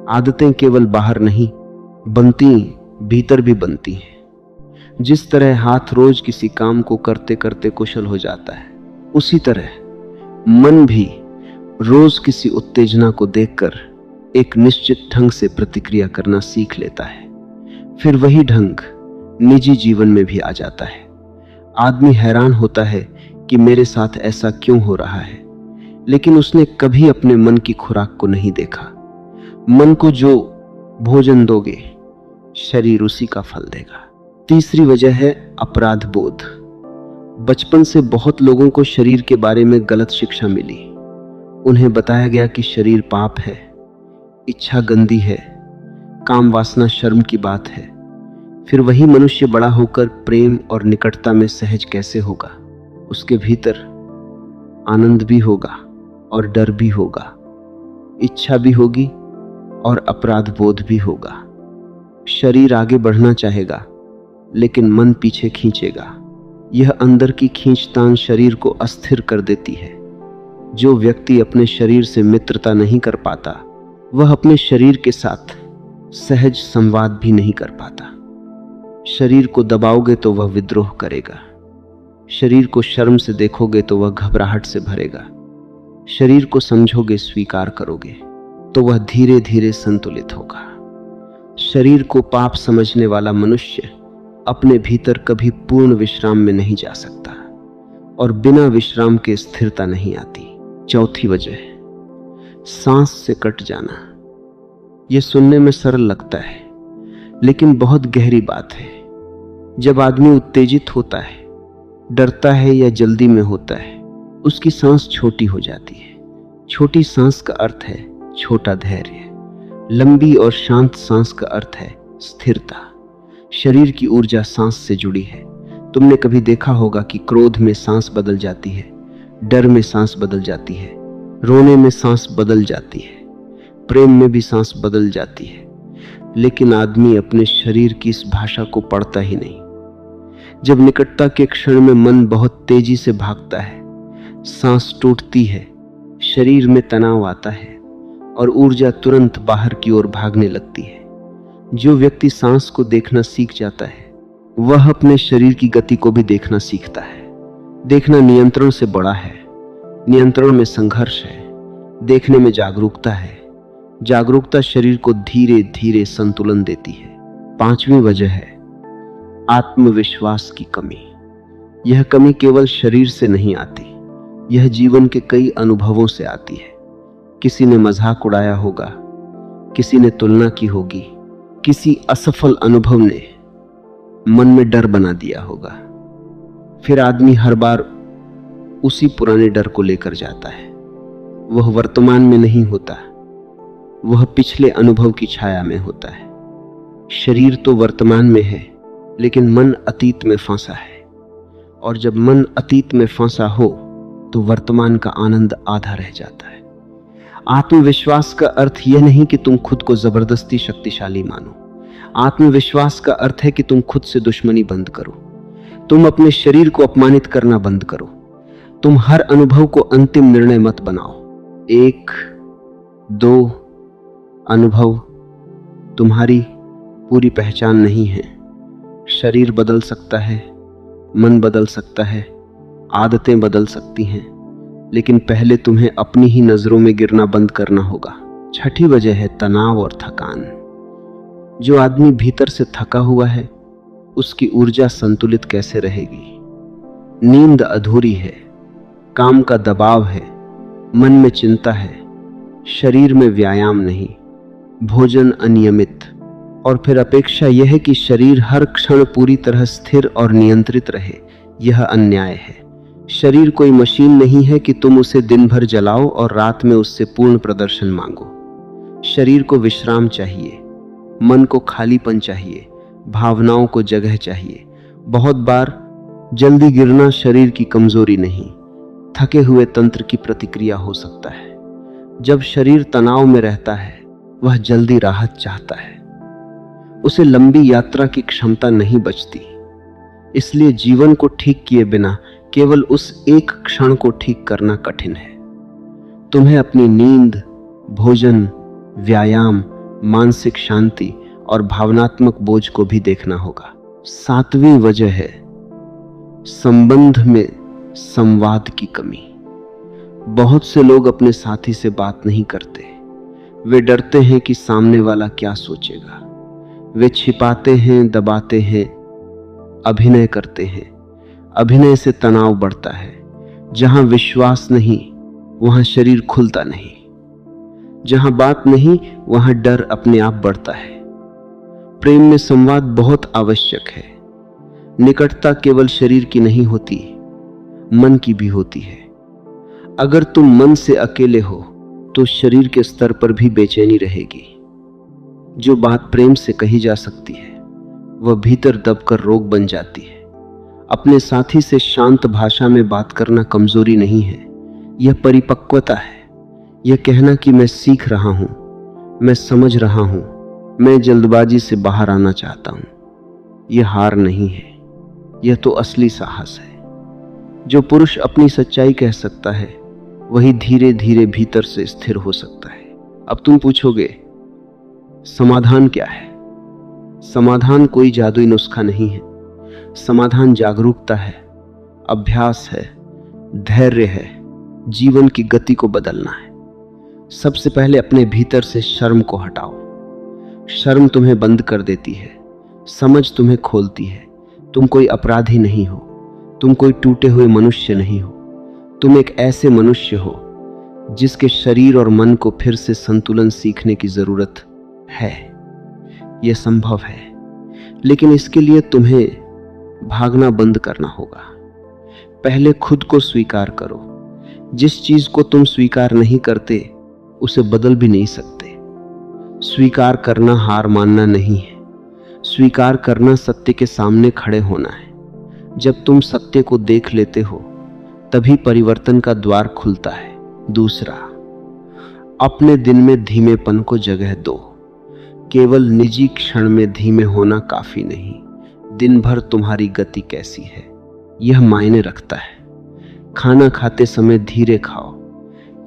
आदतें केवल बाहर नहीं बनती, भीतर भी बनती हैं। जिस तरह हाथ रोज किसी काम को करते करते कुशल हो जाता है, उसी तरह मन भी रोज किसी उत्तेजना को देखकर एक निश्चित ढंग से प्रतिक्रिया करना सीख लेता है। फिर वही ढंग निजी जीवन में भी आ जाता है। आदमी हैरान होता है कि मेरे साथ ऐसा क्यों हो रहा है, लेकिन उसने कभी अपने मन की खुराक को नहीं देखा। मन को जो भोजन दोगे, शरीर उसी का फल देगा। तीसरी वजह है अपराध बोध। बचपन से बहुत लोगों को शरीर के बारे में गलत शिक्षा मिली। उन्हें बताया गया कि शरीर पाप है, इच्छा गंदी है, काम वासना शर्म की बात है। फिर वही मनुष्य बड़ा होकर प्रेम और निकटता में सहज कैसे होगा? उसके भीतर आनंद भी होगा और डर भी होगा, इच्छा भी होगी और अपराध बोध भी होगा। शरीर आगे बढ़ना चाहेगा, लेकिन मन पीछे खींचेगा। यह अंदर की खींचतान शरीर को अस्थिर कर देती है। जो व्यक्ति अपने शरीर से मित्रता नहीं कर पाता, वह अपने शरीर के साथ सहज संवाद भी नहीं कर पाता। शरीर को दबाओगे तो वह विद्रोह करेगा, शरीर को शर्म से देखोगे तो वह घबराहट से भरेगा, शरीर को समझोगे, स्वीकार करोगे तो वह धीरे धीरे संतुलित होगा। शरीर को पाप समझने वाला मनुष्य अपने भीतर कभी पूर्ण विश्राम में नहीं जा सकता, और बिना विश्राम के स्थिरता नहीं आती। चौथी वजह, सांस से कट जाना। यह सुनने में सरल लगता है, लेकिन बहुत गहरी बात है। जब आदमी उत्तेजित होता है, डरता है या जल्दी में होता है, उसकी सांस छोटी हो जाती है। छोटी सांस का अर्थ है छोटा धैर्य। लंबी और शांत सांस का अर्थ है स्थिरता। शरीर की ऊर्जा सांस से जुड़ी है। तुमने कभी देखा होगा कि क्रोध में सांस बदल जाती है, डर में सांस बदल जाती है, रोने में सांस बदल जाती है, प्रेम में भी सांस बदल जाती है। लेकिन आदमी अपने शरीर की इस भाषा को पढ़ता ही नहीं। जब निकटता के क्षण में मन बहुत तेजी से भागता है, सांस टूटती है, शरीर में तनाव आता है और ऊर्जा तुरंत बाहर की ओर भागने लगती है। जो व्यक्ति सांस को देखना सीख जाता है वह अपने शरीर की गति को भी देखना सीखता है। देखना नियंत्रण से बड़ा है, नियंत्रण में संघर्ष है, देखने में जागरूकता है, जागरूकता शरीर को धीरे धीरे संतुलन देती है। 5वीं वजह है आत्मविश्वास की कमी। यह कमी केवल शरीर से नहीं आती, यह जीवन के कई अनुभवों से आती है। किसी ने मजाक उड़ाया होगा, किसी ने तुलना की होगी, किसी असफल अनुभव ने मन में डर बना दिया होगा। फिर आदमी हर बार उसी पुराने डर को लेकर जाता है। वह वर्तमान में नहीं होता, वह पिछले अनुभव की छाया में होता है। शरीर तो वर्तमान में है, लेकिन मन अतीत में फंसा है, और जब मन अतीत में फंसा हो तो वर्तमान का आनंद आधा रह जाता है। आत्मविश्वास का अर्थ यह नहीं कि तुम खुद को जबरदस्ती शक्तिशाली मानो। आत्मविश्वास का अर्थ है कि तुम खुद से दुश्मनी बंद करो, तुम अपने शरीर को अपमानित करना बंद करो, तुम हर अनुभव को अंतिम निर्णय मत बनाओ। 1-2 अनुभव तुम्हारी पूरी पहचान नहीं है। शरीर बदल सकता है, मन बदल सकता है, आदतें बदल सकती हैं, लेकिन पहले तुम्हें अपनी ही नजरों में गिरना बंद करना होगा। 6ठी वजह है तनाव और थकान। जो आदमी भीतर से थका हुआ है उसकी ऊर्जा संतुलित कैसे रहेगी। नींद अधूरी है, काम का दबाव है, मन में चिंता है, शरीर में व्यायाम नहीं, भोजन अनियमित, और फिर अपेक्षा यह है कि शरीर हर क्षण पूरी तरह स्थिर और नियंत्रित रहे। यह अन्याय है। शरीर कोई मशीन नहीं है कि तुम उसे दिन भर जलाओ और रात में उससे पूर्ण प्रदर्शन मांगो। शरीर को विश्राम चाहिए, मन को खालीपन चाहिए, भावनाओं को जगह चाहिए। बहुत बार जल्दी गिरना शरीर की कमजोरी नहीं, थके हुए तंत्र की प्रतिक्रिया हो सकता है। जब शरीर तनाव में रहता है वह जल्दी राहत चाहता है, उसे लंबी यात्रा की क्षमता नहीं बचती। इसलिए जीवन को ठीक किए बिना केवल उस एक क्षण को ठीक करना कठिन है। तुम्हें अपनी नींद, भोजन, व्यायाम, मानसिक शांति और भावनात्मक बोझ को भी देखना होगा। 7वीं वजह है संबंध में संवाद की कमी। बहुत से लोग अपने साथी से बात नहीं करते। वे डरते हैं कि सामने वाला क्या सोचेगा। वे छिपाते हैं, दबाते हैं, अभिनय करते हैं। अभिनय से तनाव बढ़ता है। जहां विश्वास नहीं वहां शरीर खुलता नहीं। जहां बात नहीं वहां डर अपने आप बढ़ता है। प्रेम में संवाद बहुत आवश्यक है। निकटता केवल शरीर की नहीं होती, मन की भी होती है। अगर तुम मन से अकेले हो तो शरीर के स्तर पर भी बेचैनी रहेगी। जो बात प्रेम से कही जा सकती है वह भीतर दबकर रोग बन जाती है। अपने साथी से शांत भाषा में बात करना कमजोरी नहीं है, यह परिपक्वता है। यह कहना कि मैं सीख रहा हूं, मैं समझ रहा हूं, मैं जल्दबाजी से बाहर आना चाहता हूं, यह हार नहीं है, यह तो असली साहस है। जो पुरुष अपनी सच्चाई कह सकता है वही धीरे धीरे भीतर से स्थिर हो सकता है। अब तुम पूछोगे समाधान क्या है? समाधान कोई जादुई नुस्खा नहीं है। समाधान जागरूकता है, अभ्यास है, धैर्य है, जीवन की गति को बदलना है। सबसे पहले अपने भीतर से शर्म को हटाओ। शर्म तुम्हें बंद कर देती है, समझ तुम्हें खोलती है। तुम कोई अपराधी नहीं हो, तुम कोई टूटे हुए मनुष्य नहीं हो। तुम एक ऐसे मनुष्य हो जिसके शरीर और मन को फिर से संतुलन सीखने की जरूरत है। यह संभव है, लेकिन इसके लिए तुम्हें भागना बंद करना होगा। पहले खुद को स्वीकार करो। जिस चीज को तुम स्वीकार नहीं करते उसे बदल भी नहीं सकते। स्वीकार करना हार मानना नहीं है, स्वीकार करना सत्य के सामने खड़े होना है। जब तुम सत्य को देख लेते हो तभी परिवर्तन का द्वार खुलता है। दूसरा, अपने दिन में धीमेपन को जगह दो। केवल निजी क्षण में धीमे होना काफी नहीं, दिन भर तुम्हारी गति कैसी है यह मायने रखता है। खाना खाते समय धीरे खाओ,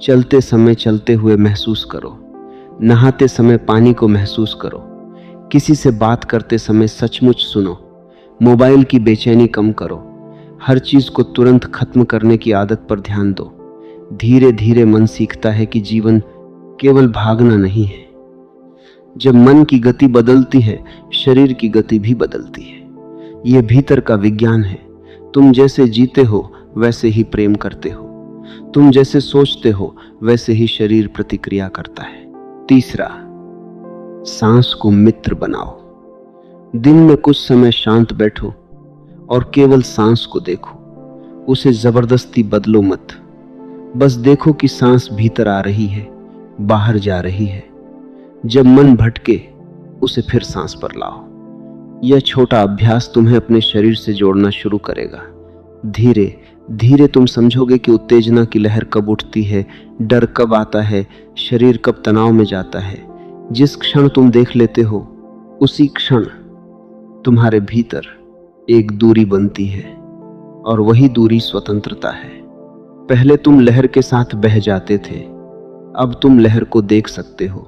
चलते समय चलते हुए महसूस करो, नहाते समय पानी को महसूस करो। किसी से बात करते समय सचमुच सुनो। मोबाइल की बेचैनी कम करो। हर चीज को तुरंत खत्म करने की आदत पर ध्यान दो। धीरे धीरे मन सीखता है कि जीवन केवल भागना नहीं है। जब मन की गति बदलती है, शरीर की गति भी बदलती है। यह भीतर का विज्ञान है। तुम जैसे जीते हो वैसे ही प्रेम करते हो। तुम जैसे सोचते हो वैसे ही शरीर प्रतिक्रिया करता है। तीसरा, सांस को मित्र बनाओ। दिन में कुछ समय शांत बैठो और केवल सांस को देखो। उसे जबरदस्ती बदलो मत। बस देखो कि सांस भीतर आ रही है, बाहर जा रही है। जब मन भटके, उसे फिर सांस पर लाओ। यह छोटा अभ्यास तुम्हें अपने शरीर से जोड़ना शुरू करेगा। धीरे धीरे तुम समझोगे कि उत्तेजना की लहर कब उठती है, डर कब आता है, शरीर कब तनाव में जाता है। जिस क्षण तुम देख लेते हो, उसी क्षण तुम्हारे भीतर एक दूरी बनती है और वही दूरी स्वतंत्रता है। पहले तुम लहर के साथ बह जाते थे, अब तुम लहर को देख सकते हो।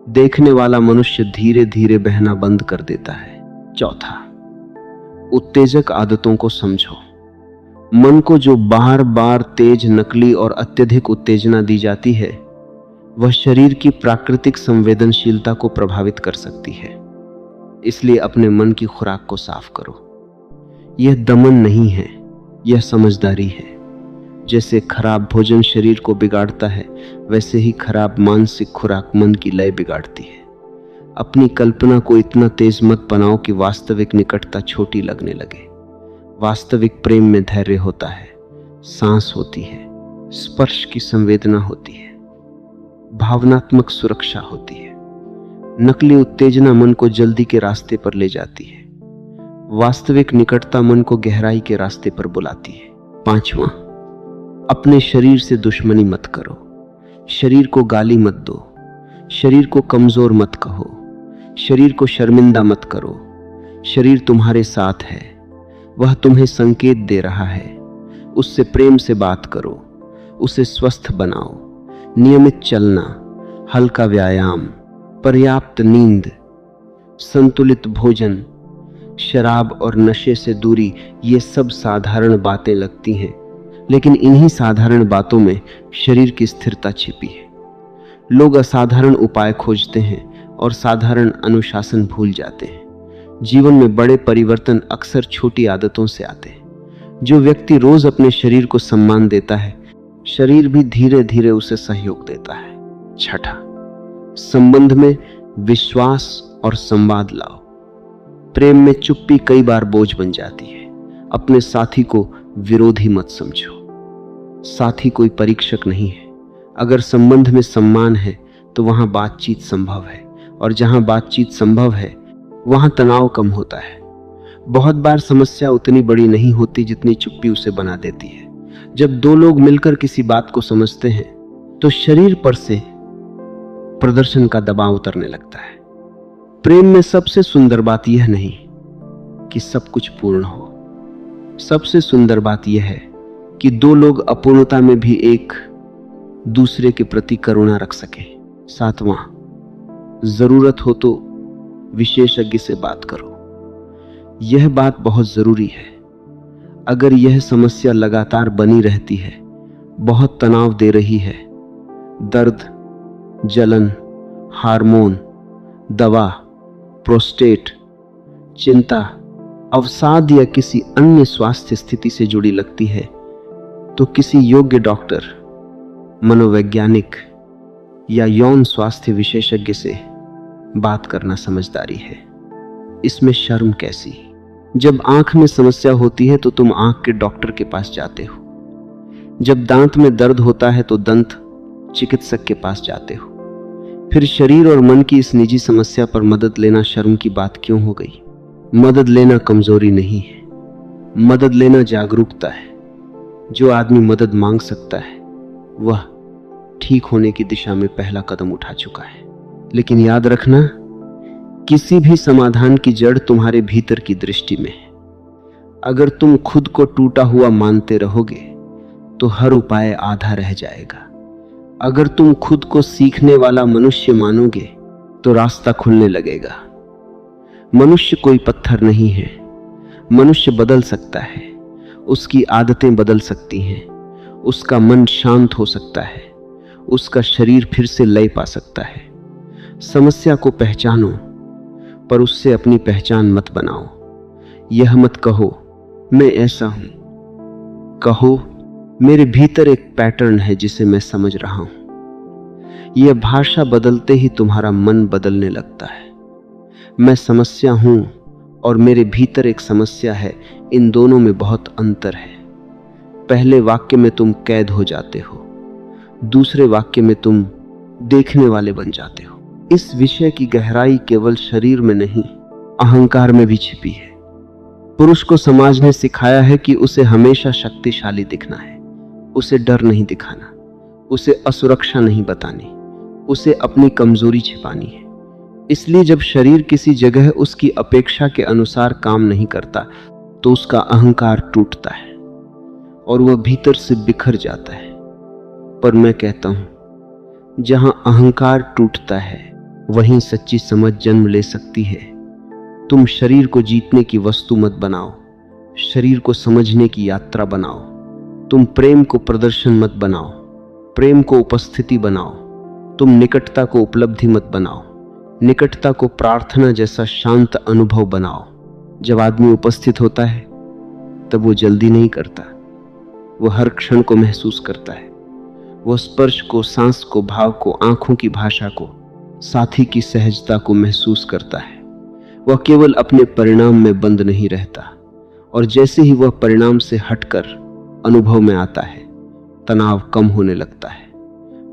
देखने वाला मनुष्य धीरे धीरे बहना बंद कर देता है। चौथा, उत्तेजक आदतों को समझो। मन को जो बार बार तेज, नकली और अत्यधिक उत्तेजना दी जाती है, वह शरीर की प्राकृतिक संवेदनशीलता को प्रभावित कर सकती है। इसलिए अपने मन की खुराक को साफ करो। यह दमन नहीं है, यह समझदारी है। जैसे खराब भोजन शरीर को बिगाड़ता है, वैसे ही खराब मानसिक खुराक मन की लय बिगाड़ती है। अपनी कल्पना को इतना तेज मत बनाओ कि वास्तविक निकटता छोटी लगने लगे। वास्तविक प्रेम में धैर्य होता है, सांस होती है, स्पर्श की संवेदना होती है, भावनात्मक सुरक्षा होती है। नकली उत्तेजना मन को जल्दी के रास्ते पर ले जाती है। वास्तविक निकटता मन को गहराई के रास्ते पर बुलाती है। पांचवा, अपने शरीर से दुश्मनी मत करो। शरीर को गाली मत दो। शरीर को कमजोर मत कहो। शरीर को शर्मिंदा मत करो। शरीर तुम्हारे साथ है, वह तुम्हें संकेत दे रहा है। उससे प्रेम से बात करो, उसे स्वस्थ बनाओ। नियमित चलना, हल्का व्यायाम, पर्याप्त नींद, संतुलित भोजन, शराब और नशे से दूरी, ये सब साधारण बातें लगती हैं, लेकिन इन्हीं साधारण बातों में शरीर की स्थिरता छिपी है। लोग असाधारण उपाय खोजते हैं और साधारण अनुशासन भूल जाते हैं। जीवन में बड़े परिवर्तन अक्सर छोटी आदतों से आते हैं। जो व्यक्ति रोज अपने शरीर को सम्मान देता है, शरीर भी धीरे धीरे उसे सहयोग देता है। छठा, संबंध में विश्वास और संवाद लाओ। प्रेम में चुप्पी कई बार बोझ बन जाती है। अपने साथी को विरोधी मत समझो। साथी कोई परीक्षक नहीं है। अगर संबंध में सम्मान है तो वहां बातचीत संभव है, और जहां बातचीत संभव है वहां तनाव कम होता है। बहुत बार समस्या उतनी बड़ी नहीं होती जितनी चुप्पी उसे बना देती है। जब दो लोग मिलकर किसी बात को समझते हैं तो शरीर पर से प्रदर्शन का दबाव उतरने लगता है। प्रेम में सबसे सुंदर बात यह नहीं कि सब कुछ पूर्ण हो। सबसे सुंदर बात यह है कि दो लोग अपूर्णता में भी एक दूसरे के प्रति करुणा रख सके। सातवां, जरूरत हो तो विशेषज्ञ से बात करो। यह बात बहुत जरूरी है। अगर यह समस्या लगातार बनी रहती है, बहुत तनाव दे रही है, दर्द, जलन, हार्मोन, दवा, प्रोस्टेट, चिंता, अवसाद या किसी अन्य स्वास्थ्य स्थिति से जुड़ी लगती है, तो किसी योग्य डॉक्टर, मनोवैज्ञानिक या यौन स्वास्थ्य विशेषज्ञ से बात करना समझदारी है। इसमें शर्म कैसी? जब आंख में समस्या होती है तो तुम आंख के डॉक्टर के पास जाते हो। जब दांत में दर्द होता है तो दंत चिकित्सक के पास जाते हो। फिर शरीर और मन की इस निजी समस्या पर मदद लेना शर्म की बात क्यों हो गई? मदद लेना कमजोरी नहीं है, मदद लेना जागरूकता है। जो आदमी मदद मांग सकता है वह ठीक होने की दिशा में पहला कदम उठा चुका है। लेकिन याद रखना, किसी भी समाधान की जड़ तुम्हारे भीतर की दृष्टि में है। अगर तुम खुद को टूटा हुआ मानते रहोगे तो हर उपाय आधा रह जाएगा। अगर तुम खुद को सीखने वाला मनुष्य मानोगे तो रास्ता खुलने लगेगा। मनुष्य कोई पत्थर नहीं है। मनुष्य बदल सकता है, उसकी आदतें बदल सकती हैं, उसका मन शांत हो सकता है, उसका शरीर फिर से लय पा सकता है। समस्या को पहचानो, पर उससे अपनी पहचान मत बनाओ। यह मत कहो मैं ऐसा हूं, कहो मेरे भीतर एक पैटर्न है जिसे मैं समझ रहा हूं। यह भाषा बदलते ही तुम्हारा मन बदलने लगता है। मैं समस्या हूं और मेरे भीतर एक समस्या है, इन दोनों में बहुत अंतर है। पहले वाक्य में तुम कैद हो जाते हो, दूसरे वाक्य में तुम देखने वाले बन जाते हो। इस विषय की गहराई केवल शरीर में नहीं, अहंकार में भी छिपी है। पुरुष को समाज ने सिखाया है कि उसे हमेशा शक्तिशाली दिखना है, उसे डर नहीं दिखाना, उसे असुरक्षा नहीं बतानी, उसे अपनी कमजोरी छिपानी है। इसलिए जब शरीर किसी जगह उसकी अपेक्षा के अनुसार काम नहीं करता तो उसका अहंकार टूटता है और वह भीतर से बिखर जाता है। पर मैं कहता हूं, जहां अहंकार टूटता है वहीं सच्ची समझ जन्म ले सकती है। तुम शरीर को जीतने की वस्तु मत बनाओ, शरीर को समझने की यात्रा बनाओ। तुम प्रेम को प्रदर्शन मत बनाओ, प्रेम को उपस्थिति बनाओ। तुम निकटता को उपलब्धि मत बनाओ, निकटता को प्रार्थना जैसा शांत अनुभव बनाओ। जब आदमी उपस्थित होता है तब वो जल्दी नहीं करता, वह हर क्षण को महसूस करता है। वह स्पर्श को, सांस को, भाव को, आंखों की भाषा को, साथी की सहजता को महसूस करता है। वह केवल अपने परिणाम में बंद नहीं रहता, और जैसे ही वह परिणाम से हटकर अनुभव में आता है, तनाव कम होने लगता है।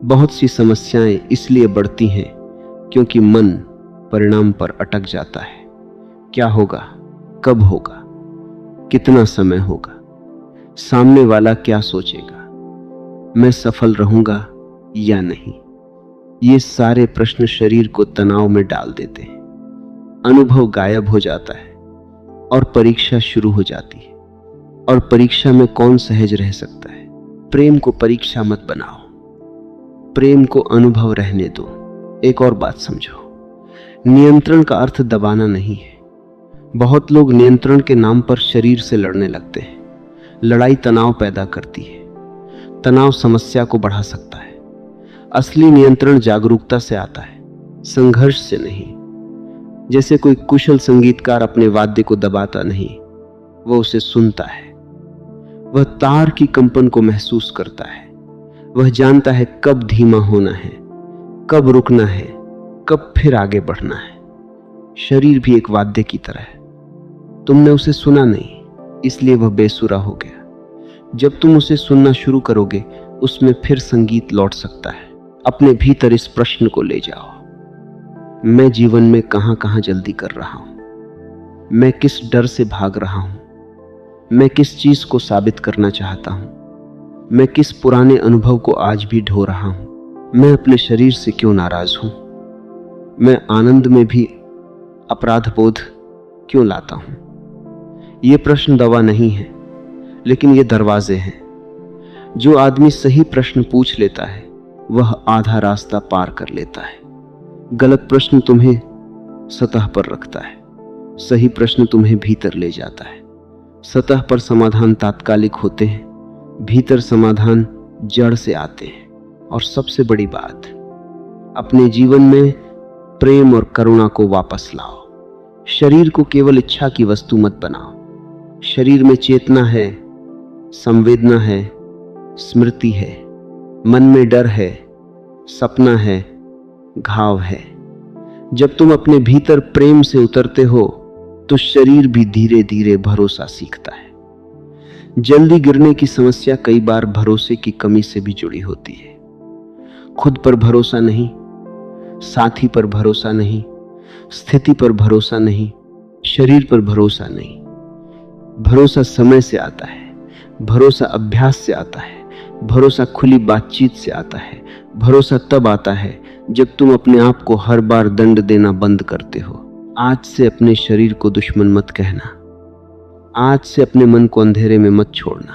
बहुत सी समस्याएं इसलिए बढ़ती हैं क्योंकि मन परिणाम पर अटक जाता है। क्या होगा, कब होगा, कितना समय होगा, सामने वाला क्या सोचेगा, मैं सफल रहूंगा या नहीं। ये सारे प्रश्न शरीर को तनाव में डाल देते हैं। अनुभव गायब हो जाता है और परीक्षा शुरू हो जाती है। और परीक्षा में कौन सहज रह सकता है? प्रेम को परीक्षा मत बनाओ, प्रेम को अनुभव रहने दो। एक और बात समझो, नियंत्रण का अर्थ दबाना नहीं है। बहुत लोग नियंत्रण के नाम पर शरीर से लड़ने लगते हैं। लड़ाई तनाव पैदा करती है, तनाव समस्या को बढ़ा सकता है। असली नियंत्रण जागरूकता से आता है, संघर्ष से नहीं। जैसे कोई कुशल संगीतकार अपने वाद्य को दबाता नहीं, वह उसे सुनता है। वह तार की कंपन को महसूस करता है। वह जानता है कब धीमा होना है, कब रुकना है, कब फिर आगे बढ़ना है। शरीर भी एक वाद्य की तरह है। तुमने उसे सुना नहीं, इसलिए वह बेसुरा हो गया। जब तुम उसे सुनना शुरू करोगे, उसमें फिर संगीत लौट सकता है। अपने भीतर इस प्रश्न को ले जाओ, मैं जीवन में कहां कहां जल्दी कर रहा हूं? मैं किस डर से भाग रहा हूं? मैं किस चीज को साबित करना चाहता हूं? मैं किस पुराने अनुभव को आज भी ढो रहा हूं? मैं अपने शरीर से क्यों नाराज हूं? मैं आनंद में भी अपराध बोध क्यों लाता हूं? ये प्रश्न दवा नहीं है, लेकिन ये दरवाजे हैं। जो आदमी सही प्रश्न पूछ लेता है वह आधा रास्ता पार कर लेता है। गलत प्रश्न तुम्हें सतह पर रखता है, सही प्रश्न तुम्हें भीतर ले जाता है। सतह पर समाधान तात्कालिक होते हैं, भीतर समाधान जड़ से आते हैं। और सबसे बड़ी बात, अपने जीवन में प्रेम और करुणा को वापस लाओ। शरीर को केवल इच्छा की वस्तु मत बनाओ। शरीर में चेतना है, संवेदना है, स्मृति है, मन में डर है, सपना है, घाव है। जब तुम अपने भीतर प्रेम से उतरते हो तो शरीर भी धीरे धीरे भरोसा सीखता है। जल्दी गिरने की समस्या कई बार भरोसे की कमी से भी जुड़ी होती है। खुद पर भरोसा नहीं, साथी पर भरोसा नहीं, स्थिति पर भरोसा नहीं, शरीर पर भरोसा नहीं। भरोसा समय से आता है, भरोसा अभ्यास से आता है, भरोसा खुली बातचीत से आता है। भरोसा तब आता है जब तुम अपने आप को हर बार दंड देना बंद करते हो। आज से अपने शरीर को दुश्मन मत कहना, आज से अपने मन को अंधेरे में मत छोड़ना।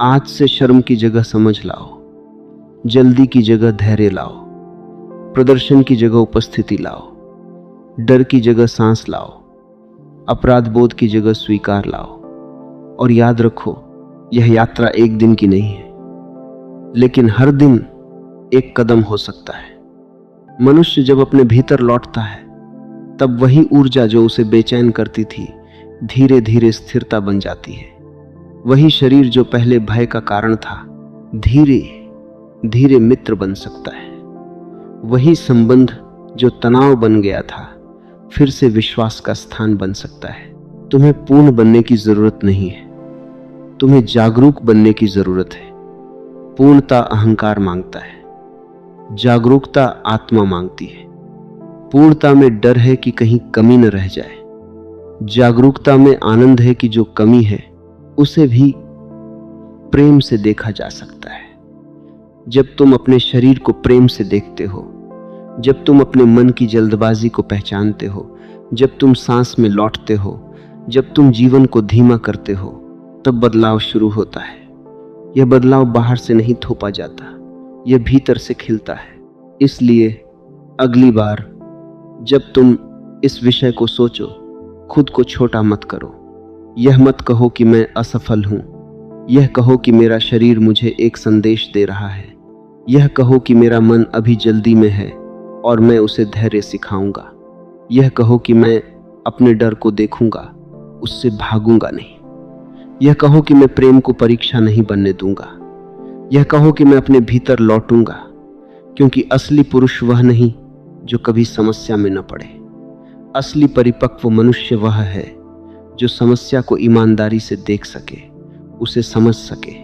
आज से शर्म की जगह समझ लाओ, जल्दी की जगह धैर्य लाओ, प्रदर्शन की जगह उपस्थिति लाओ। डर की जगह सांस लाओ, अपराध बोध की जगह स्वीकार लाओ। और याद रखो, यह यात्रा एक दिन की नहीं है, लेकिन हर दिन एक कदम हो सकता है। मनुष्य जब अपने भीतर लौटता है, तब वही ऊर्जा जो उसे बेचैन करती थी धीरे धीरे स्थिरता बन जाती है। वही शरीर जो पहले भय का कारण था धीरे धीरे मित्र बन सकता है। वही संबंध जो तनाव बन गया था फिर से विश्वास का स्थान बन सकता है। तुम्हें पूर्ण बनने की जरूरत नहीं है, तुम्हें जागरूक बनने की जरूरत है। पूर्णता अहंकार मांगता है, जागरूकता आत्मा मांगती है। पूर्णता में डर है कि कहीं कमी न रह जाए, जागरूकता में आनंद है कि जो कमी है उसे भी प्रेम से देखा जा सकता है। जब तुम अपने शरीर को प्रेम से देखते हो, जब तुम अपने मन की जल्दबाजी को पहचानते हो, जब तुम सांस में लौटते हो, जब तुम जीवन को धीमा करते हो, तब बदलाव शुरू होता है। यह बदलाव बाहर से नहीं थोपा जाता, यह भीतर से खिलता है। इसलिए अगली बार जब तुम इस विषय को सोचो, खुद को छोटा मत करो। यह मत कहो कि मैं असफल हूं, यह कहो कि मेरा शरीर मुझे एक संदेश दे रहा है। यह कहो कि मेरा मन अभी जल्दी में है और मैं उसे धैर्य सिखाऊंगा। यह कहो कि मैं अपने डर को देखूंगा, उससे भागूंगा नहीं। यह कहो कि मैं प्रेम को परीक्षा नहीं बनने दूंगा। यह कहो कि मैं अपने भीतर लौटूंगा, क्योंकि असली पुरुष वह नहीं जो कभी समस्या में न पड़े। असली परिपक्व मनुष्य वह है जो समस्या को ईमानदारी से देख सके, उसे समझ सके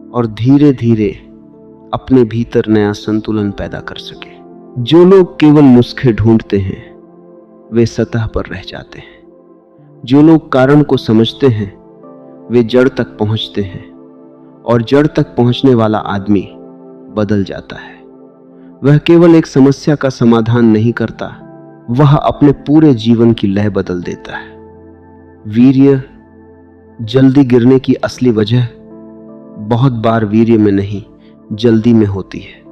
और धीरे धीरे अपने भीतर नया संतुलन पैदा कर सके। जो लोग केवल नुस्खे ढूंढते हैं वे सतह पर रह जाते हैं। जो लोग कारण को समझते हैं वे जड़ तक पहुंचते हैं, और जड़ तक पहुंचने वाला आदमी बदल जाता है। वह केवल एक समस्या का समाधान नहीं करता, वह अपने पूरे जीवन की लय बदल देता है। वीर्य जल्दी गिरने की असली वजह बहुत बार वीर्य में नहीं, जल्दी में होती है।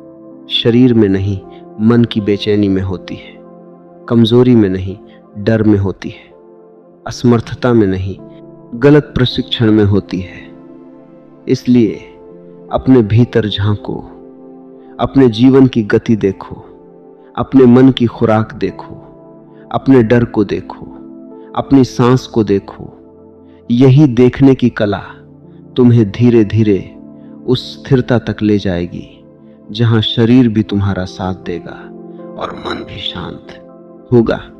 शरीर में नहीं, मन की बेचैनी में होती है। कमजोरी में नहीं, डर में होती है। असमर्थता में नहीं, गलत प्रशिक्षण में होती है। इसलिए अपने भीतर झांको, अपने जीवन की गति देखो, अपने मन की खुराक देखो, अपने डर को देखो, अपनी सांस को देखो। यही देखने की कला तुम्हें धीरे धीरे उस स्थिरता तक ले जाएगी जहां शरीर भी तुम्हारा साथ देगा और मन भी शांत होगा।